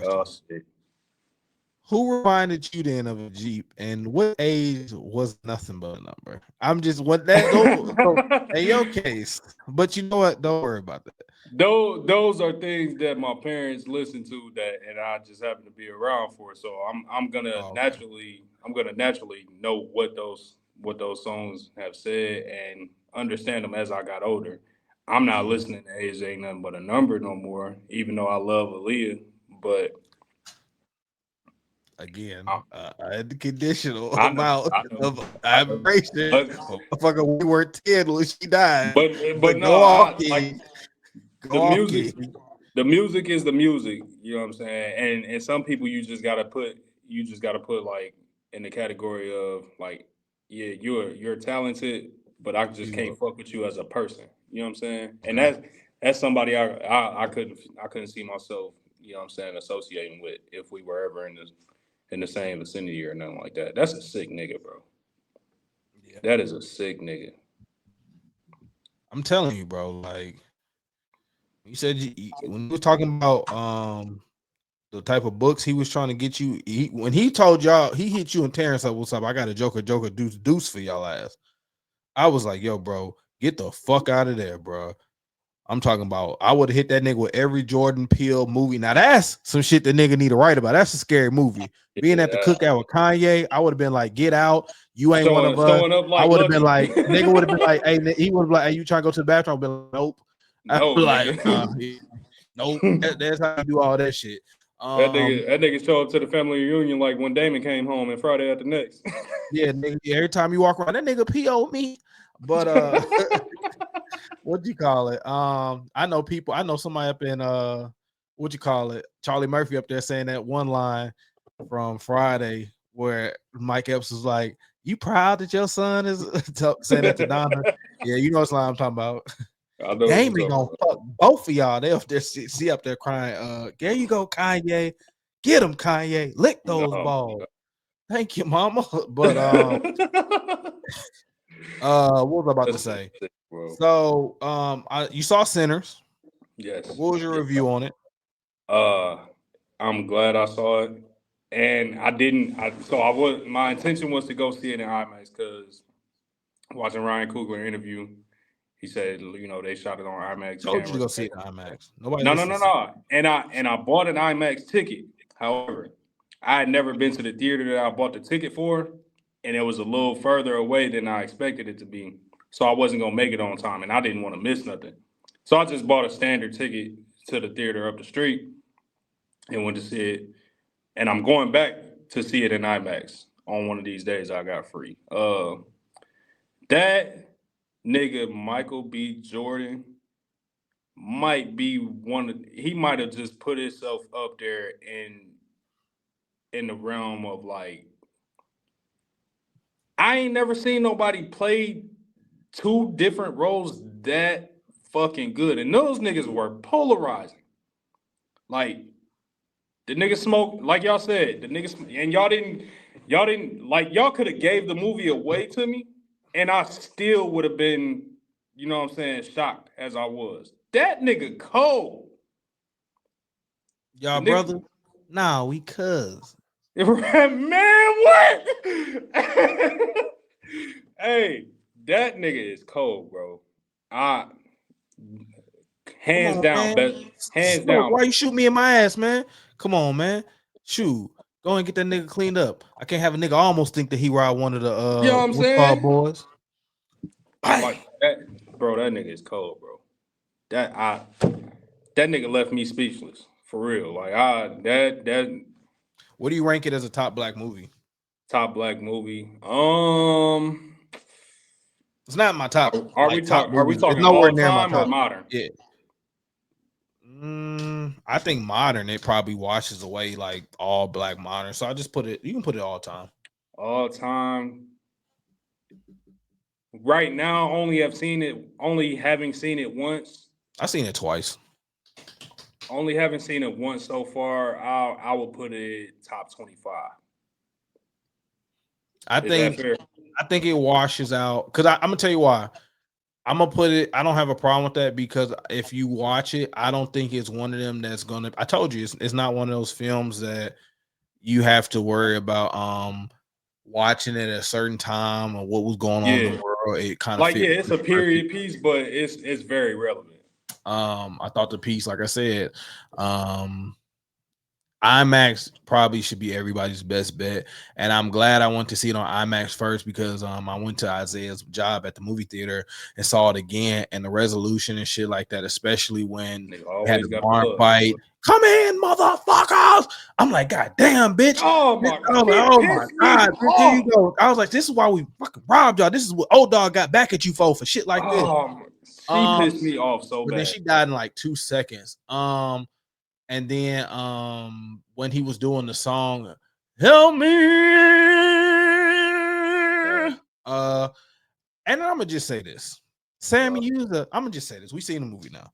Speaker 5: Oh, shit.
Speaker 1: Who reminded you then of a Jeep, and what age was nothing but a number? I'm just what that so in your case, but you know what? Don't worry about that.
Speaker 5: Those are things that my parents listen to that, and I just happen to be around for. So I'm gonna
Speaker 1: Oh, okay.
Speaker 5: naturally know what those songs have said and understand them as I got older. I'm not
Speaker 1: Mhm.
Speaker 5: listening to Age Ain't Nothing But a Number no more, even though I love Aaliyah. But I,
Speaker 1: Again, a conditional
Speaker 5: I know,
Speaker 1: amount
Speaker 5: I know,
Speaker 1: of
Speaker 5: I know.
Speaker 1: admiration.
Speaker 5: But
Speaker 1: Motherfucker, we were 10 when she died.
Speaker 5: but
Speaker 1: But
Speaker 5: no,
Speaker 1: go off,
Speaker 5: I like
Speaker 1: King.
Speaker 5: the
Speaker 1: Go off,
Speaker 5: music.
Speaker 1: King.
Speaker 5: The music is the music, you know what I'm saying? And some people you just gotta put like in the category of like, yeah, you're talented, but I just
Speaker 1: You
Speaker 5: can't fuck with you as a person. You know what I'm saying? And
Speaker 1: okay?
Speaker 5: that's somebody I couldn't see myself, you know what I'm saying, associating with if we were ever in the same vicinity or nothing like that. That's a sick nigga, bro.
Speaker 1: Yeah.
Speaker 5: That is a sick nigga.
Speaker 1: I'm telling you, bro. Like you said, when you were talking about the type of books he was trying to get you, when he told y'all he hit you and Terrence up, what's up? I got a Joker, deuce for y'all ass. I was like, yo, bro, get the fuck out of there, bro. I'm talking about I would have hit that nigga with every Jordan Peele movie. Now that's some shit the nigga need to write about. That's a scary movie. Being at the
Speaker 5: Yeah.
Speaker 1: cookout with Kanye, I would have been like, get out. You ain't one of us.
Speaker 5: Showing up
Speaker 1: I
Speaker 5: like
Speaker 1: would have been
Speaker 5: Lucky.
Speaker 1: like, nigga would have been like, hey, he would have been like, hey, you trying to go to the bathroom? I'd be like, nope. I'd
Speaker 5: No,
Speaker 1: be like,
Speaker 5: nigga.
Speaker 1: nope. That's how you do all that shit.
Speaker 5: That nigga show up to the family reunion like when Damon came home and Friday at the next.
Speaker 1: Yeah, nigga, every time you walk around, that nigga PO me. But what do you call it? I know people, I know somebody up in what you call it, Charlie Murphy up there saying that one line from Friday where Mike Epps was like, you proud that your son is saying that to Donna? Yeah, you know what line I'm talking about.
Speaker 5: I know what you're
Speaker 1: Damon gonna
Speaker 5: talking
Speaker 1: fuck both of y'all. They up there see up there crying. There you go, Kanye. Get him, Kanye. Lick those
Speaker 5: about.
Speaker 1: balls. Thank you, mama. But
Speaker 5: No.
Speaker 1: what was I about to
Speaker 5: That's
Speaker 1: say?
Speaker 5: sick, bro.
Speaker 1: So you saw Sinners.
Speaker 5: Yes.
Speaker 1: What was your
Speaker 5: Yes.
Speaker 1: review on it?
Speaker 5: Uh, I'm glad I saw it, and I didn't. So I was. My intention was to go see it in IMAX because watching Ryan Coogler interview, he said, you know, they shot it on IMAX
Speaker 1: Told you to
Speaker 5: cameras.
Speaker 1: go see it in IMAX. Nobody
Speaker 5: No, no,
Speaker 1: listens
Speaker 5: no,
Speaker 1: to you.
Speaker 5: no. And I bought an IMAX ticket. However, I had never been to the theater that I bought the ticket for, and it was a little further away than I expected it to be. So I wasn't gonna make it on time, and I didn't want to miss nothing. So I just bought a standard ticket to the theater up the street and went to see it. And I'm going back to see it in IMAX on one of these days I got free. That nigga Michael B. Jordan might be one of he might have just put himself up there in the realm of like I ain't never seen nobody play two different roles that fucking good. And those niggas were polarizing. Like the nigga smoked, like y'all said, the nigga and y'all didn't like y'all could have gave the movie away to me and I still would have been, you know what I'm saying, shocked as I was. That nigga cold. The
Speaker 1: Y'all
Speaker 5: nigga
Speaker 1: brother? Nah, we cuz.
Speaker 5: Man, what? Hey, that nigga is cold, bro. I
Speaker 1: Come
Speaker 5: hands
Speaker 1: on,
Speaker 5: down,
Speaker 1: man.
Speaker 5: best hands
Speaker 1: Smoke,
Speaker 5: down.
Speaker 1: why you shoot me in my ass, man? Come on, man. Shoot. Go and get that nigga cleaned up. I can't have a nigga almost think that he ride one of the
Speaker 5: You know what I'm
Speaker 1: what's called
Speaker 5: saying?
Speaker 1: boys.
Speaker 5: Like
Speaker 1: Bang.
Speaker 5: that, bro. That nigga is cold, bro. That nigga left me speechless for real. Like that
Speaker 1: What do you rank it as a top black movie?
Speaker 5: top black movie.
Speaker 1: It's not my top top
Speaker 5: Are we
Speaker 1: movies. It's
Speaker 5: talking
Speaker 1: nowhere
Speaker 5: all
Speaker 1: near my
Speaker 5: time or
Speaker 1: top.
Speaker 5: modern?
Speaker 1: Yeah. I think modern it probably washes away like all black modern. So I just put it. You can put it all time.
Speaker 5: All time. Right now, only having seen it once.
Speaker 1: I seen it twice.
Speaker 5: Only having seen it once so far. I will put it top 25.
Speaker 1: I
Speaker 5: Is that
Speaker 1: think
Speaker 5: fair?
Speaker 1: I think it washes out because I'm gonna tell you why. I'm gonna put it. I don't have a problem with that because if you watch it, I don't think it's one of them that's gonna. I told you it's not one of those films that you have to worry about watching it at a certain time or what was going on in the world. It kind of
Speaker 5: like it's a period piece, but it's very relevant.
Speaker 1: I thought the piece, like I said, IMAX probably should be everybody's best bet, and I'm glad I went to see it on IMAX first because I went to Isaiah's job at the movie theater and saw it again, and the resolution and shit like that, especially when they had the barn fight. Come in, motherfuckers! I'm like, God damn, bitch!
Speaker 5: Oh my god!
Speaker 1: Oh my god! Here you go. I was like, this is why we fucking robbed y'all. This is what old dog got back at you for shit like this.
Speaker 5: She pissed me off so bad.
Speaker 1: But then she died in like 2 seconds. And then when he was doing the song, help me. And I'm gonna just say this. Sammy used I'm gonna just say this. We seen the movie now.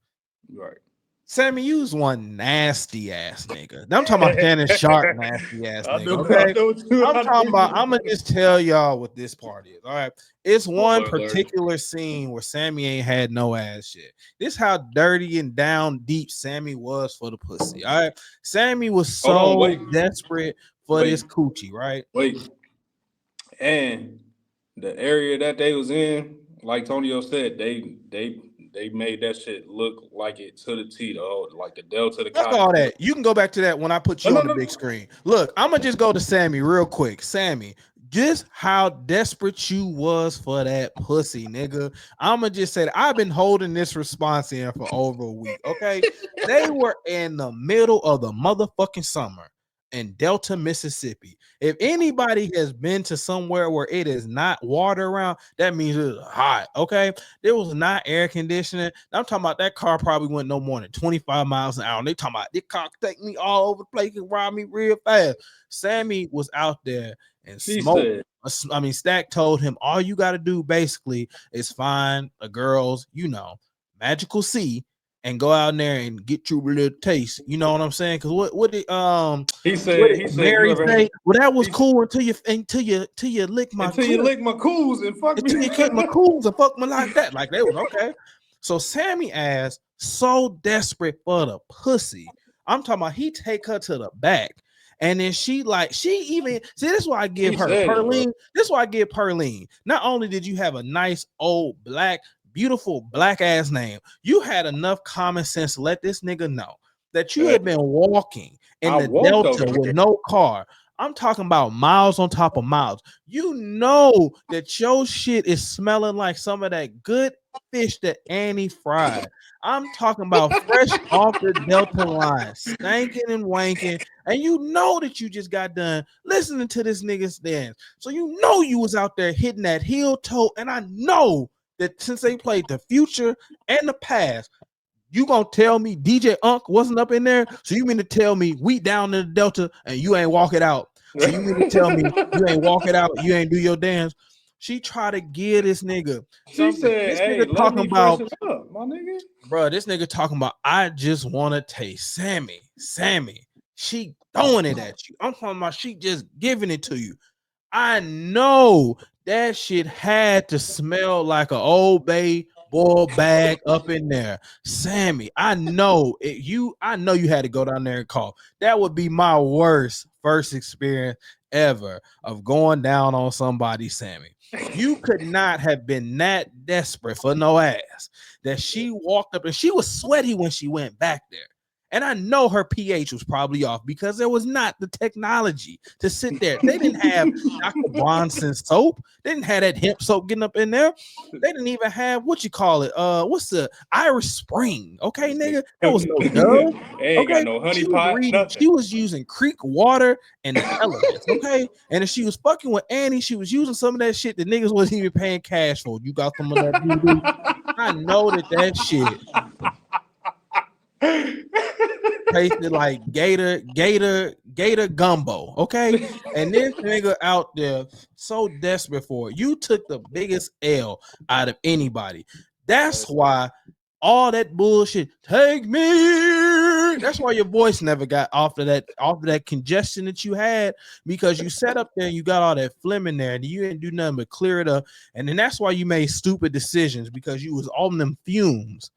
Speaker 5: Right.
Speaker 1: Sammy used one nasty ass nigga. I'm talking about Shannon Sharpe nasty ass nigga. Okay. I'm talking about, I'm gonna just tell y'all what this part is. All right. It's one particular scene where Sammy ain't had no ass shit. This how dirty and down deep Sammy was for the pussy. All right. Sammy was so desperate for this coochie, right?
Speaker 5: And the area that they was in, like Tonio said, they made that shit look like it to the T, though, like the Delta. The
Speaker 1: fuck all that. You can go back to that when I put you on the big screen. Look, I'm gonna just go to Sammy real quick. Sammy, just how desperate you was for that pussy, nigga. I'm gonna just say that I've been holding this response in for over a week. Okay, they were in the middle of the motherfucking summer in Delta, Mississippi. If anybody has been to somewhere where it is not water around, that means it's hot. Okay, there was not air conditioning. I'm talking about that car probably went no more than 25 miles an hour. And they talking about this car take me all over the place and rob me real fast. Sammy was out there and smoked. I mean, Stack told him all you got to do basically is find a girl's, magical C and go out there and get you a little taste. You know what I'm saying? Because what did
Speaker 5: he said
Speaker 1: Mary say? Well, that was cool until you lick my
Speaker 5: you lick my cools and fuck
Speaker 1: until
Speaker 5: me.
Speaker 1: You kick my cools and fuck me like that. Like they was okay. So Sammy ass so desperate for the pussy. I'm talking about he take her to the back. And then she even see, this is why I give her Perline. This is why I give Perline. Not only did you have a nice old beautiful black ass name, you had enough common sense to let this nigga know that you had been walking in the Delta with no car. I'm talking about miles on top of miles. You know that your shit is smelling like some of that good fish that Annie fried. I'm talking about fresh off the Delta line, stanking and wanking, and you know that you just got done listening to this nigga's dance. So you know you was out there hitting that heel toe, and I know that since they played the future and the past, you gonna tell me DJ Unk wasn't up in there? So you mean to tell me we down in the Delta and you ain't walk it out? So you mean to tell me you ain't walk it out, you ain't do your dance? She tried to get this nigga.
Speaker 5: She said, this nigga talking about, up, my nigga.
Speaker 1: Bro, this nigga talking about, I just want to taste Sammy. She throwing it at you. I'm talking about she just giving it to you. I know that shit had to smell like an Old Bay boil bag up in there. Sammy, I know it. I know you had to go down there and call. That would be my worst first experience ever of going down on somebody, Sammy. You could not have been that desperate for no ass that she walked up and she was sweaty when she went back there. And I know her pH was probably off because there was not the technology to sit there. They didn't have Dr. Bronson soap. They didn't have that hemp soap getting up in there. They didn't even have what's the Irish Spring? Okay, nigga. There was no Dove.
Speaker 5: Ain't got no honey pot.
Speaker 1: She was using creek water and the elements. Okay, and if she was fucking with Annie, she was using some of that shit that niggas wasn't even paying cash for. You got some of that voodoo. I know that shit tasted like gator gumbo, okay? And this nigga out there so desperate for it. You took the biggest L out of anybody. That's why all that bullshit, take me. That's why your voice never got off of that congestion that you had, because you sat up there and you got all that phlegm in there and you didn't do nothing but clear it up. And then that's why you made stupid decisions, because you was on them fumes.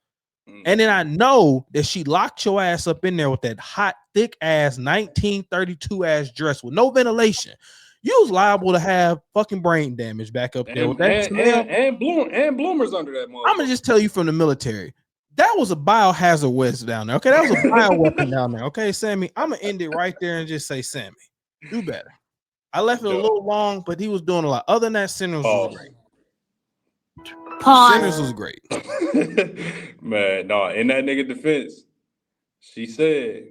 Speaker 1: And then I know that she locked your ass up in there with that hot, thick ass 1932 ass dress with no ventilation. You was liable to have fucking brain damage back up there with that smell.
Speaker 5: And bloomers under that motherfucker.
Speaker 1: I'm gonna just tell you from the military, that was a biohazard vest down there. Okay, that was a bioweapon down there. Okay, Sammy, I'm gonna end it right there and just say, Sammy, do better. I left it a little long, but he was doing a lot. Other than that, Sinners was great. Sinners was great.
Speaker 5: Man, no, in that nigga defense, she said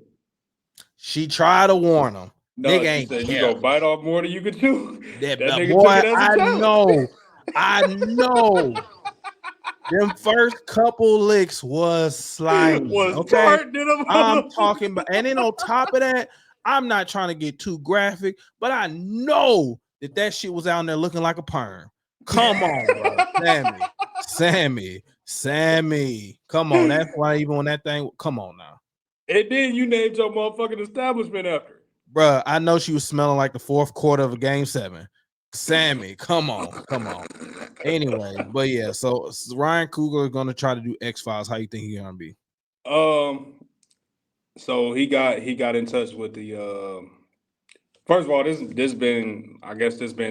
Speaker 1: she tried to warn him.
Speaker 5: No,
Speaker 1: nigga
Speaker 5: she
Speaker 1: ain't
Speaker 5: said
Speaker 1: care.
Speaker 5: You gonna bite off more than you can chew.
Speaker 1: That
Speaker 5: nigga
Speaker 1: boy,
Speaker 5: took it as a challenge.
Speaker 1: I know. Them first couple licks was slimy. Okay, I'm talking about, and then on top of that, I'm not trying to get too graphic, but I know that shit was out there looking like a perm. Come on, bro. Sammy. Come on. That's why even when that thing, come on now.
Speaker 5: And then you named your motherfucking establishment after.
Speaker 1: Bruh, I know she was smelling like the fourth quarter of a game 7. Sammy, come on. Anyway, but yeah, so Ryan Coogler is gonna try to do X-Files. How you think he's gonna be?
Speaker 5: So he got in touch with the first of all, this been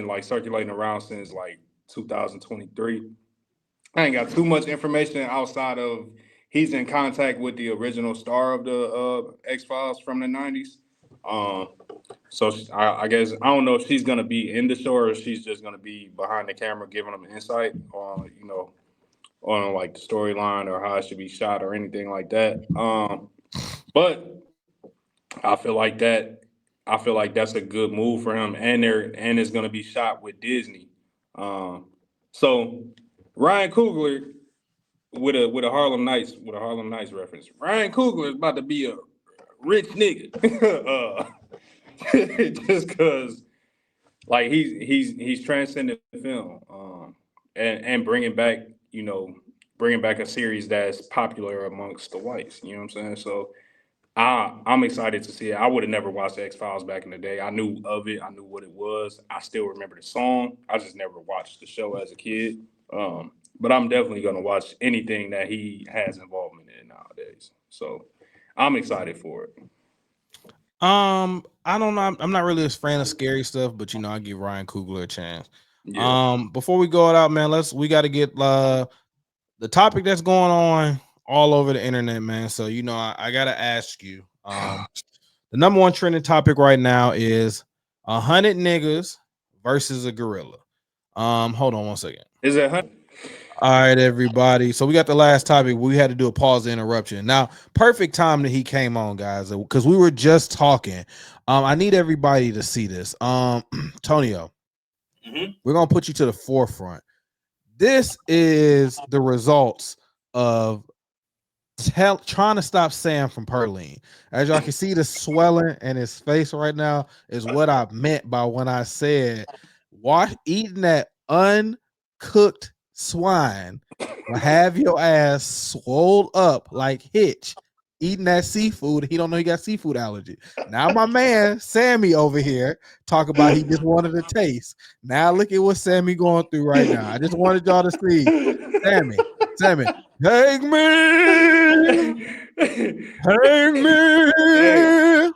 Speaker 5: like circulating around since like 2023. I ain't got too much information outside of he's in contact with the original star of the X-Files from the 90s. So I guess I don't know if she's gonna be in the show or if she's just gonna be behind the camera giving them insight on on like the storyline or how it should be shot or anything like that. But I feel like that's a good move for him, and it's gonna be shot with Disney. So Ryan Coogler with a Harlem Nights reference. Ryan Coogler is about to be a rich nigga. Just because like he's transcended the film and bringing back a series that's popular amongst the whites, you know what I'm saying? So I'm excited to see it. I would have never watched the X-Files back in the day. I knew of it. I knew what it was. I still remember the song. I just never watched the show as a kid. But I'm definitely going to watch anything that he has involvement in nowadays. So I'm excited for it.
Speaker 1: I don't know. I'm not really a fan of scary stuff, but I give Ryan Coogler a chance.
Speaker 5: Yeah.
Speaker 1: Before we go out, man, we got to get the topic that's going on all over the internet, man. So I gotta ask you. The number one trending topic right now is 100 niggas versus a gorilla. Hold on one second.
Speaker 5: Is it 100?
Speaker 1: All right, everybody. So we got the last topic. We had to do a pause interruption. Now, perfect time that he came on, guys, because we were just talking. I need everybody to see this. Tonio, we're gonna put you to the forefront. This is the results of trying to stop Sam from Perline. As y'all can see, the swelling in his face right now is what I meant by when I said eating that uncooked swine will have your ass swole up like Hitch eating that seafood. He don't know he got seafood allergy. Now my man Sammy over here talk about he just wanted to taste. Now look at what Sammy going through right now. I just wanted y'all to see Sammy, take me.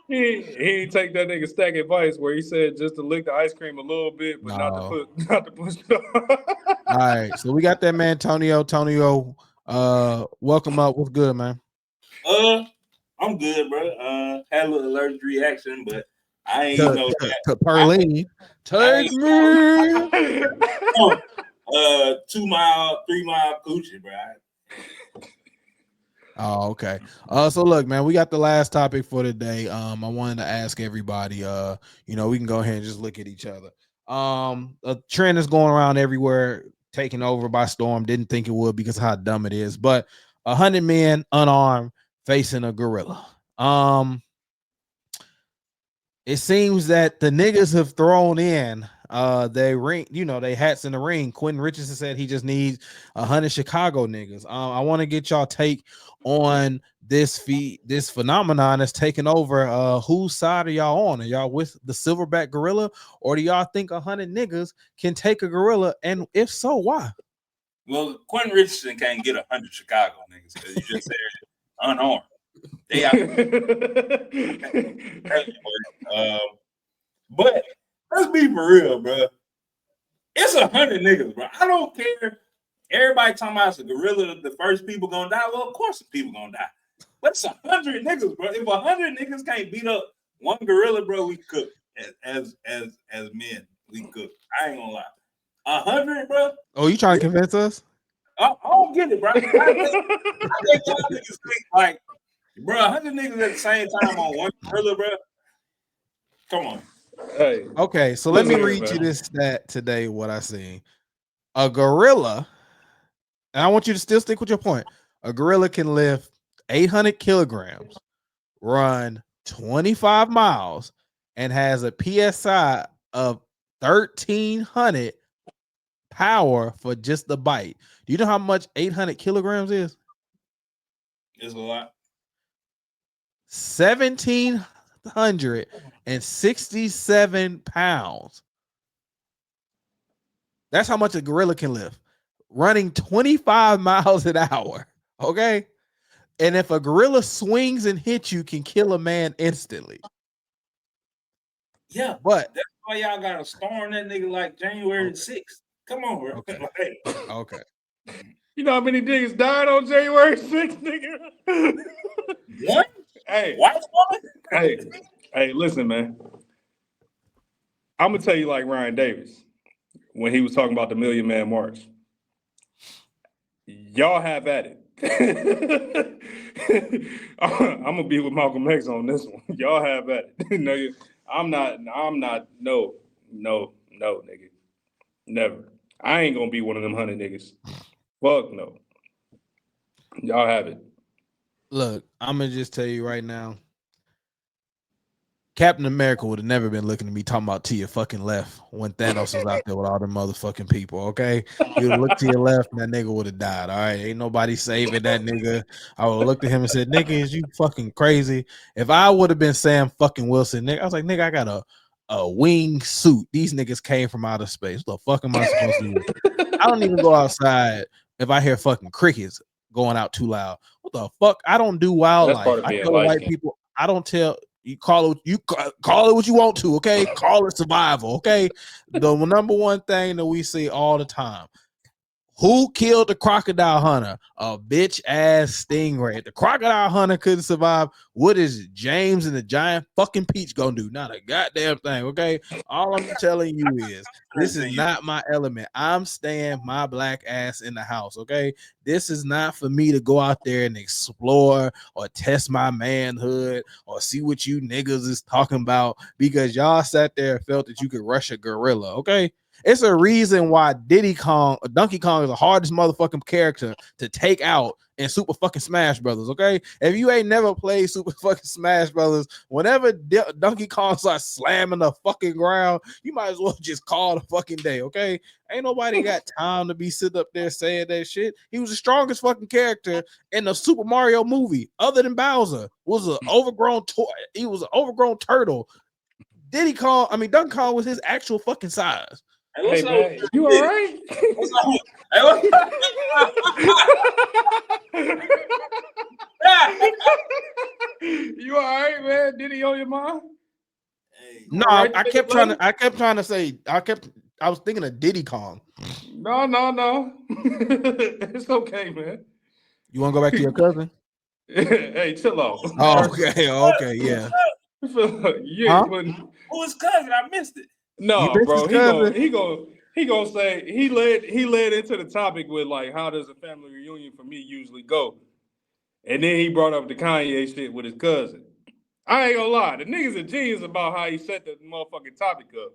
Speaker 5: He take that nigga stack advice where he said just to lick the ice cream a little bit, but not to push it off.
Speaker 1: All right, so we got that man Tonio. Welcome up. What's good, man?
Speaker 6: I'm good, bro. Had a little allergic reaction, but I ain't know that.
Speaker 1: To Perline. Take me.
Speaker 6: 2 mile, 3 mile coochie, bro.
Speaker 1: Oh, okay. So look, man, we got the last topic for today. I wanted to ask everybody, we can go ahead and just look at each other. A trend is going around everywhere, taken over by storm. Didn't think it would because of how dumb it is, but 100 men unarmed facing a gorilla. It seems that the niggas have thrown in they ring, they hats in the ring. Quentin Richardson said he just needs 100 Chicago niggas. I want to get y'all take on this phenomenon that's taken over. Whose side are y'all on? Are y'all with the silverback gorilla, or do y'all think 100 niggas can take a gorilla? And if so, why?
Speaker 6: Well, Quentin Richardson can't get 100 Chicago niggas because you just said unarmed. They out. But let's be for real, bro. It's 100 niggas, bro. I don't care. Everybody talking about it's a gorilla. The first people gonna die. Well, of course the people gonna die. But it's 100 niggas, bro. If 100 niggas can't beat up one gorilla, bro, we cook as men. We cook. I ain't gonna lie. 100, bro.
Speaker 1: Oh, you trying to convince us?
Speaker 6: I don't get it, bro. I think y'all niggas think like, bro, 100 niggas at the same time on one gorilla, bro. Come on.
Speaker 5: Hey.
Speaker 1: Okay, so let me read you this stat today. What I seen, a gorilla, and I want you to still stick with your point. A gorilla can lift 800 kilograms, run 25 miles, and has a PSI of 1,300 power for just the bite. Do you know how much 800 kilograms is?
Speaker 6: It's a lot.
Speaker 1: 1,767 pounds. That's how much a gorilla can lift, running 25 miles an hour. Okay. And if a gorilla swings and hits you, can kill a man instantly.
Speaker 6: Yeah,
Speaker 1: but
Speaker 6: that's why y'all got to storm that nigga like January 6th. Come on, bro.
Speaker 1: Okay. Okay.
Speaker 5: You know how many niggas died on January 6th, nigga?
Speaker 6: What?
Speaker 5: Hey,
Speaker 6: white woman?
Speaker 5: Hey, listen, man. I'm gonna tell you like Ryan Davis when he was talking about the Million Man March. Y'all have at it. I'm gonna be with Malcolm X on this one. Y'all have at it. No, I'm not. No, nigga. Never. I ain't gonna be one of them 100 niggas. Fuck no. Y'all have it.
Speaker 1: Look, I'm gonna just tell you right now. Captain America would have never been looking at me talking about to your fucking left when Thanos was out there with all the motherfucking people, okay? You would have looked to your left and that nigga would have died, all right? Ain't nobody saving that nigga. I would have looked at him and said, nigga, is you fucking crazy? If I would have been Sam fucking Wilson, nigga, I was like, nigga, I got a wing suit. These niggas came from outer space. What the fuck am I supposed to do? I don't even go outside if I hear fucking crickets going out too loud. What the fuck? I don't do wildlife. I tell white people, I don't tell. You call it what you want to, okay? Call it survival, okay? The number one thing that we see all the time. Who killed the crocodile hunter? A bitch ass stingray. If the crocodile hunter couldn't survive, what is James and the giant fucking peach gonna do? Not a goddamn thing, okay? All I'm telling you is this is not my element. I'm staying my black ass in the house, okay? This is not for me to go out there and explore or test my manhood or see what you niggas is talking about because y'all sat there and felt that you could rush a gorilla, okay? It's a reason why Donkey Kong is the hardest motherfucking character to take out in Super fucking Smash Brothers, okay? If you ain't never played Super fucking Smash Brothers, whenever Donkey Kong starts slamming the fucking ground, you might as well just call the fucking day, okay? Ain't nobody got time to be sitting up there saying that shit. He was the strongest fucking character in the Super Mario movie, other than Bowser. Was an overgrown toy. He was an overgrown turtle. Donkey Kong was his actual fucking size.
Speaker 5: Hey, man, you all right? You all right, man? Did he owe your mom?
Speaker 1: No,
Speaker 5: right,
Speaker 1: I was thinking of Diddy Kong.
Speaker 5: No. It's okay, man.
Speaker 1: You want to go back to your cousin?
Speaker 5: Hey, chill out.
Speaker 1: Oh, okay, yeah.
Speaker 6: Who is cousin? I missed it.
Speaker 5: No, bro. He gonna say he led into the topic with like, how does a family reunion for me usually go? And then he brought up the Kanye shit with his cousin. I ain't gonna lie, the nigga's a genius about how he set the motherfucking topic up.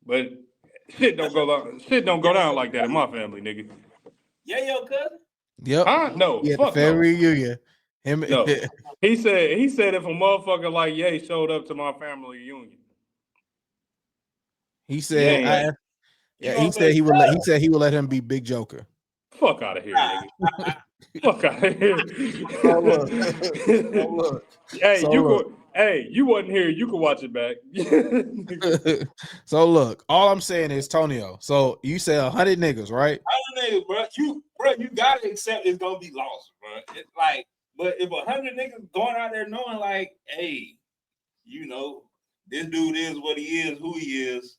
Speaker 5: But shit don't go down like that in my family, nigga.
Speaker 6: Yeah, your cousin?
Speaker 1: Yep.
Speaker 5: No,
Speaker 1: yeah,
Speaker 5: fuck
Speaker 1: family reunion.
Speaker 5: No. He said if a motherfucker like Ye showed up to my family reunion.
Speaker 1: He said he said he would let him be Big Joker.
Speaker 5: Fuck out of here, nigga. Fuck out of here.
Speaker 1: Look.
Speaker 5: Hey, Hey, you wasn't here. You can watch it back.
Speaker 1: So look, all I'm saying is Tonio. So you say 100 niggas, right?
Speaker 6: I don't know, bro. You gotta accept it's gonna be lost, bro. It's like, but if 100 niggas going out there knowing, like, hey, you know, this dude is what he is, who he is.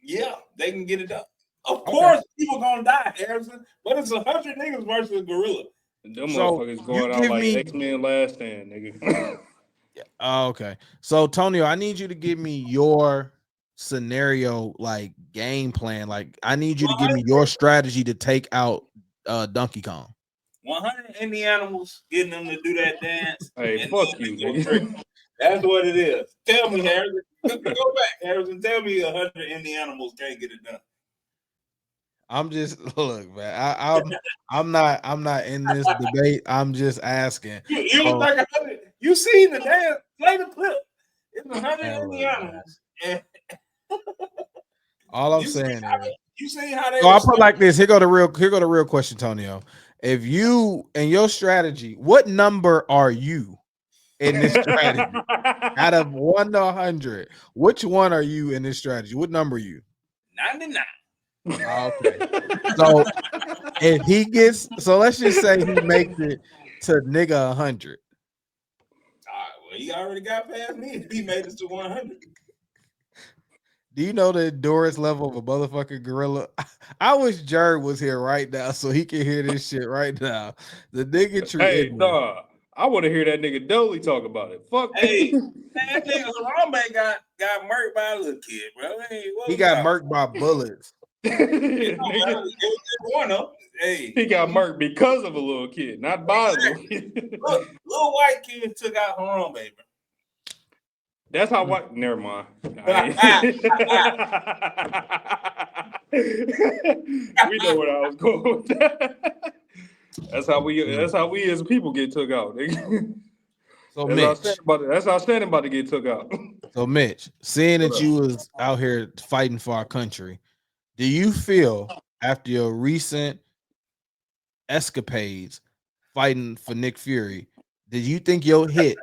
Speaker 6: Yeah, they can get it done. Of course, people gonna die, Harrison, but it's 100 niggas versus a gorilla.
Speaker 5: Them
Speaker 1: So,
Speaker 5: motherfuckers
Speaker 1: you
Speaker 5: going out
Speaker 1: give
Speaker 5: like
Speaker 1: me-
Speaker 5: X-Men Last Stand, nigga.
Speaker 1: Okay. So Tonio, I need you to give me your scenario, like game plan. Like I need you to give me your strategy to take out Donkey Kong.
Speaker 6: 100 indie animals, getting them to do that dance.
Speaker 5: Hey,
Speaker 6: and
Speaker 5: fuck
Speaker 6: then
Speaker 5: you,
Speaker 6: they go
Speaker 5: nigga.
Speaker 6: crazy. That's what it is. Tell me, Harrison. Go back, Harrison. Tell me 100 indie animals can't get it done.
Speaker 1: I'm just look, man. I'm not in this debate. I'm just asking.
Speaker 6: You don't think 100? You seen the dance? Play the clip. It's 100
Speaker 1: Man,
Speaker 6: indie
Speaker 1: look,
Speaker 6: animals. And
Speaker 1: All I'm
Speaker 6: you
Speaker 1: saying is,
Speaker 6: you seen how they?
Speaker 1: so I'll put like this. Here go the real question, Tonio. If you and your strategy, what number are you in this strategy? Out of 1 to 100, which one are you in this strategy? What number are you?
Speaker 6: 99.
Speaker 1: Okay. So if he gets, so let's just say he makes it to nigga 100.
Speaker 6: All right, well, he already got past me. He made it to 100.
Speaker 1: Do you know the endurance level of a motherfucking gorilla? I wish Jared was here right now so he can hear this shit right now. The nigga tree.
Speaker 5: Hey, nah. I want to hear that nigga Dolly talk about it. Fuck.
Speaker 6: Hey, that nigga Harambe got murked by a little kid, bro. Hey,
Speaker 1: He got murked by bullets.
Speaker 6: It was just one of them. Hey,
Speaker 5: He got murked because of a little kid, not by a little kid.
Speaker 6: look, little white kid took out Harambe, bro.
Speaker 5: That's how white. Never mind. We know what I was going with that. That's how we as people get took out.
Speaker 1: So
Speaker 5: That's how Shannon about to get took out.
Speaker 1: So Mitch, seeing that you was out here fighting for our country, do you feel after your recent escapades fighting for Nick Fury, did you think your hits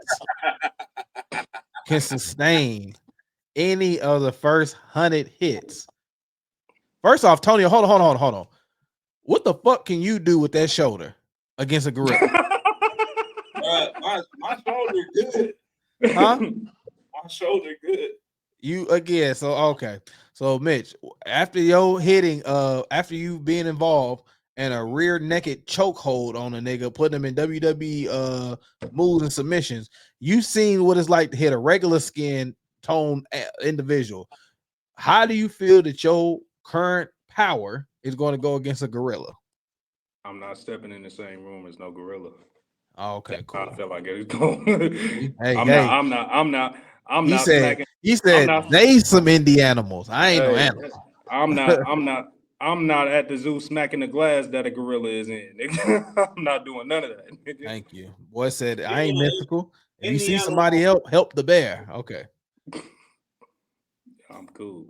Speaker 1: can sustain any of the first 100 hits? First off, Tony, hold on. What the fuck can you do with that shoulder against a gorilla?
Speaker 6: My shoulder good.
Speaker 1: Huh?
Speaker 6: My shoulder good.
Speaker 1: You again, so okay. So Mitch, after your hitting, after you being involved in a rear naked chokehold on a nigga, putting him in WWE moves and submissions, you seen what it's like to hit a regular skin tone individual. How do you feel that your current power is going to go against a gorilla?
Speaker 5: I'm not stepping in the same room as no gorilla.
Speaker 1: Oh, okay, cool.
Speaker 5: I feel like it's going. I'm not
Speaker 1: He said
Speaker 5: not,
Speaker 1: they some indie animals. I ain't no animal.
Speaker 5: I'm not at the zoo smacking the glass that a gorilla is in. I'm not doing none of that.
Speaker 1: Thank you. Boy said I ain't mythical. If you see somebody help the bear. Okay.
Speaker 5: I'm cool.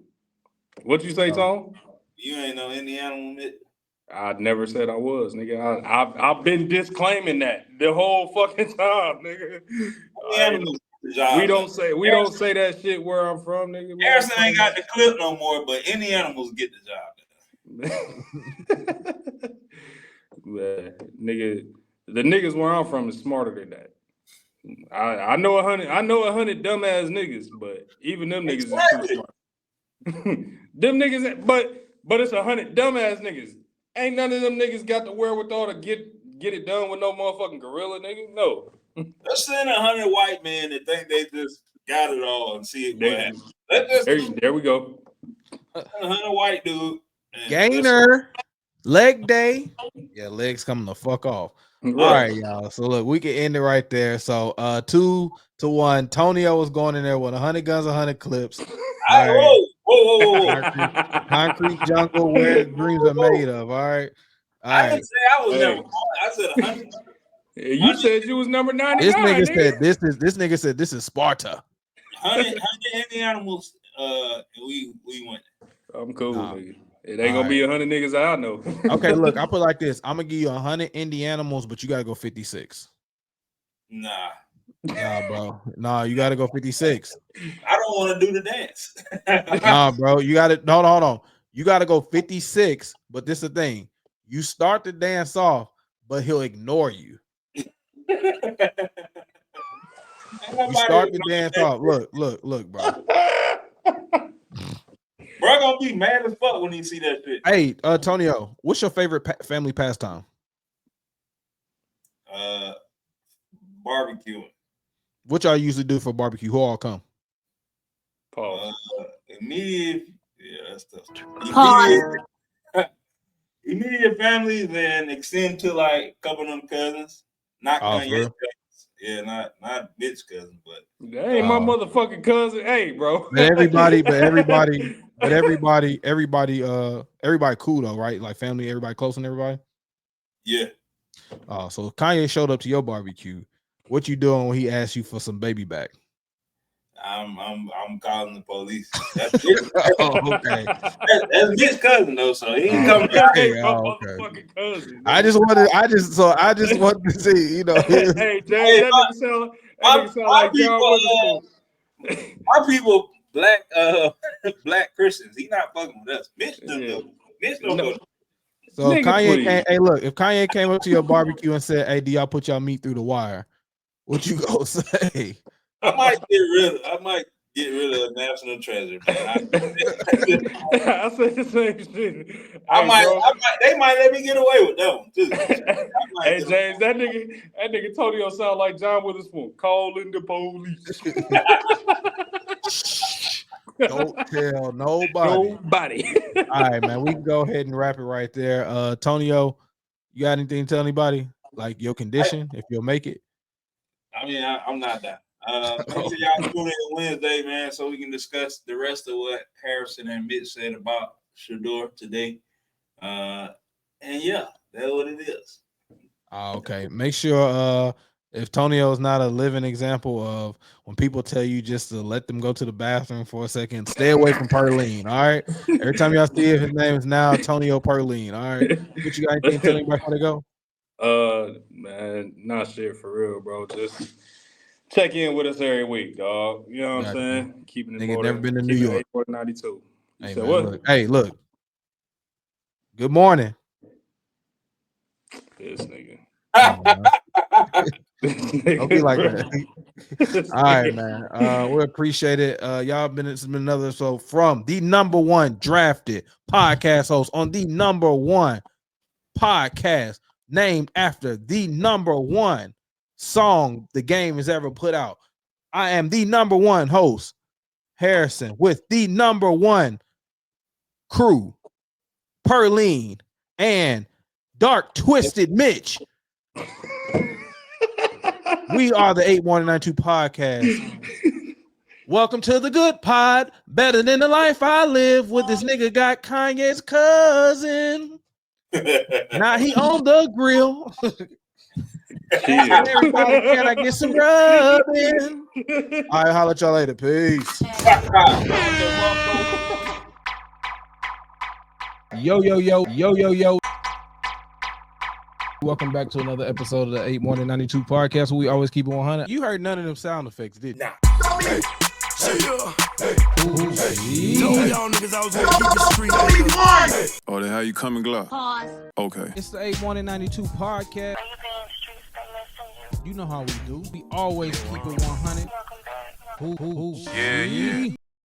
Speaker 5: What you say, Tom?
Speaker 6: You ain't no indie animal.
Speaker 5: I never said I was, nigga. I've been disclaiming that the whole fucking time, nigga. We don't say that shit where I'm from, nigga.
Speaker 6: Harrison ain't got the clip no more, but any animals get the job.
Speaker 5: Nigga, the niggas where I'm from is smarter than that. I know 100 dumbass niggas, but even them niggas is too smart. Them niggas, but it's 100 dumbass niggas. Ain't none of them niggas got the wherewithal to get it done with no motherfucking gorilla, nigga. No.
Speaker 6: Let's send 100 white men that think they just got it all and see it.
Speaker 5: There we go.
Speaker 6: 100 white dude.
Speaker 1: Gainer, leg day. Yeah, legs coming the fuck off. All right, y'all. So look, we can end it right there. So 2-1. Tonio was going in there with 100 guns, 100 clips. All right.
Speaker 6: Whoa.
Speaker 1: Concrete jungle where dreams are made of. All right.
Speaker 6: I didn't say I was never born. I said 100.
Speaker 5: You said you was number 99.
Speaker 1: This nigga said this is Sparta.
Speaker 6: 100 indie animals. We went.
Speaker 5: I'm cool, nigga. It ain't gonna be 100 niggas that I know.
Speaker 1: Okay, look, I put it like this. I'm gonna give you 100 indie animals, but you gotta go 56.
Speaker 6: Nah.
Speaker 1: Nah, bro. Nah, you got to go 56.
Speaker 6: I don't want to do the dance.
Speaker 1: Nah, bro. You got to hold on. You got to go 56. But this is the thing. You start the dance off, but he'll ignore you. You start the dance off. Look, bro.
Speaker 6: Bro gonna be mad as fuck when he see that shit.
Speaker 1: Hey, Tonio, what's your favorite family pastime?
Speaker 6: Barbecuing.
Speaker 1: What y'all usually do for barbecue? Who all come?
Speaker 6: Immediate, yeah, that's tough.
Speaker 4: Pause.
Speaker 6: Immediate families and extend to like a couple of them cousins. Not Kanye's cousins. Yeah, not Mitch cousins, but
Speaker 5: That ain't my motherfucking cousin. Hey, bro.
Speaker 1: But everybody cool though, right? Like family, everybody close and everybody.
Speaker 6: Yeah.
Speaker 1: So if Kanye showed up to your barbecue, what you doing when he asked you for some baby back?
Speaker 6: I'm calling the police. That's Mitch.
Speaker 1: Okay.
Speaker 6: That's Mitch's cousin though, so he ain't coming.
Speaker 5: Hey, motherfucking cousin.
Speaker 1: I just wanted to see, you know.
Speaker 5: Hey, James, that nigga sound like John Witherspoon.
Speaker 6: My people, black Christians. He not fucking with us. Mitch don't go.
Speaker 1: So if Kanye came up to your barbecue and said, "Hey, do y'all put y'all meat through the wire?" What you gonna say?
Speaker 6: I might get rid of National Treasure, man.
Speaker 5: I said the same shit.
Speaker 6: They might let me get away with that one too.
Speaker 5: Hey James, that nigga Tonio sound like John Witherspoon. Calling the police.
Speaker 1: Don't tell nobody. All right, man. We can go ahead and wrap it right there. Tonio, you got anything to tell anybody? Like your condition, if you'll make it?
Speaker 6: I mean, I'm not that. Make sure y'all tune in Wednesday, man, so we can discuss the rest of what Harrison and Mitch said about Shedeur today. And yeah, that's what it is.
Speaker 1: Okay. Make sure if Tonio is not a living example of when people tell you just to let them go to the bathroom for a second, stay away from Perline. All right. Every time y'all see it, his name is now Tonio Perline. All right. What you got anything to tell anybody before they go?
Speaker 5: Man, not shit for real, bro. Just check in with us every week, dog. You know what I'm saying? Keeping it.
Speaker 1: Nigga never been to New York.
Speaker 5: 92.
Speaker 1: Hey,
Speaker 5: said
Speaker 1: man,
Speaker 5: what?
Speaker 1: Look. Good morning.
Speaker 5: This nigga.
Speaker 1: Don't be like that. All right, man. We appreciate it. Y'all it's been another episode from the number one drafted podcast host on the number one podcast named after the number one song the game has ever put out. I am the number one host, Harrison, with the number one crew, Perline and Dark Twisted Mitch. We are the 8192 podcast. Welcome to the good pod. Better than the life I live with. This nigga got Kanye's cousin. Now he on the grill. Everybody, can I get some rubbing? All right, holla at y'all later. Peace. Yo. Welcome back to another episode of the 8192 podcast where we always keep it 100. You heard none of them sound effects, did you?
Speaker 2: Nah. Hey, y'all niggas, I was gonna keep it street.
Speaker 3: Oh, then how you coming, Glock?
Speaker 4: Pause.
Speaker 3: Okay.
Speaker 1: It's the 8192 podcast. You know how we do. We always keep it 100.
Speaker 2: Yeah.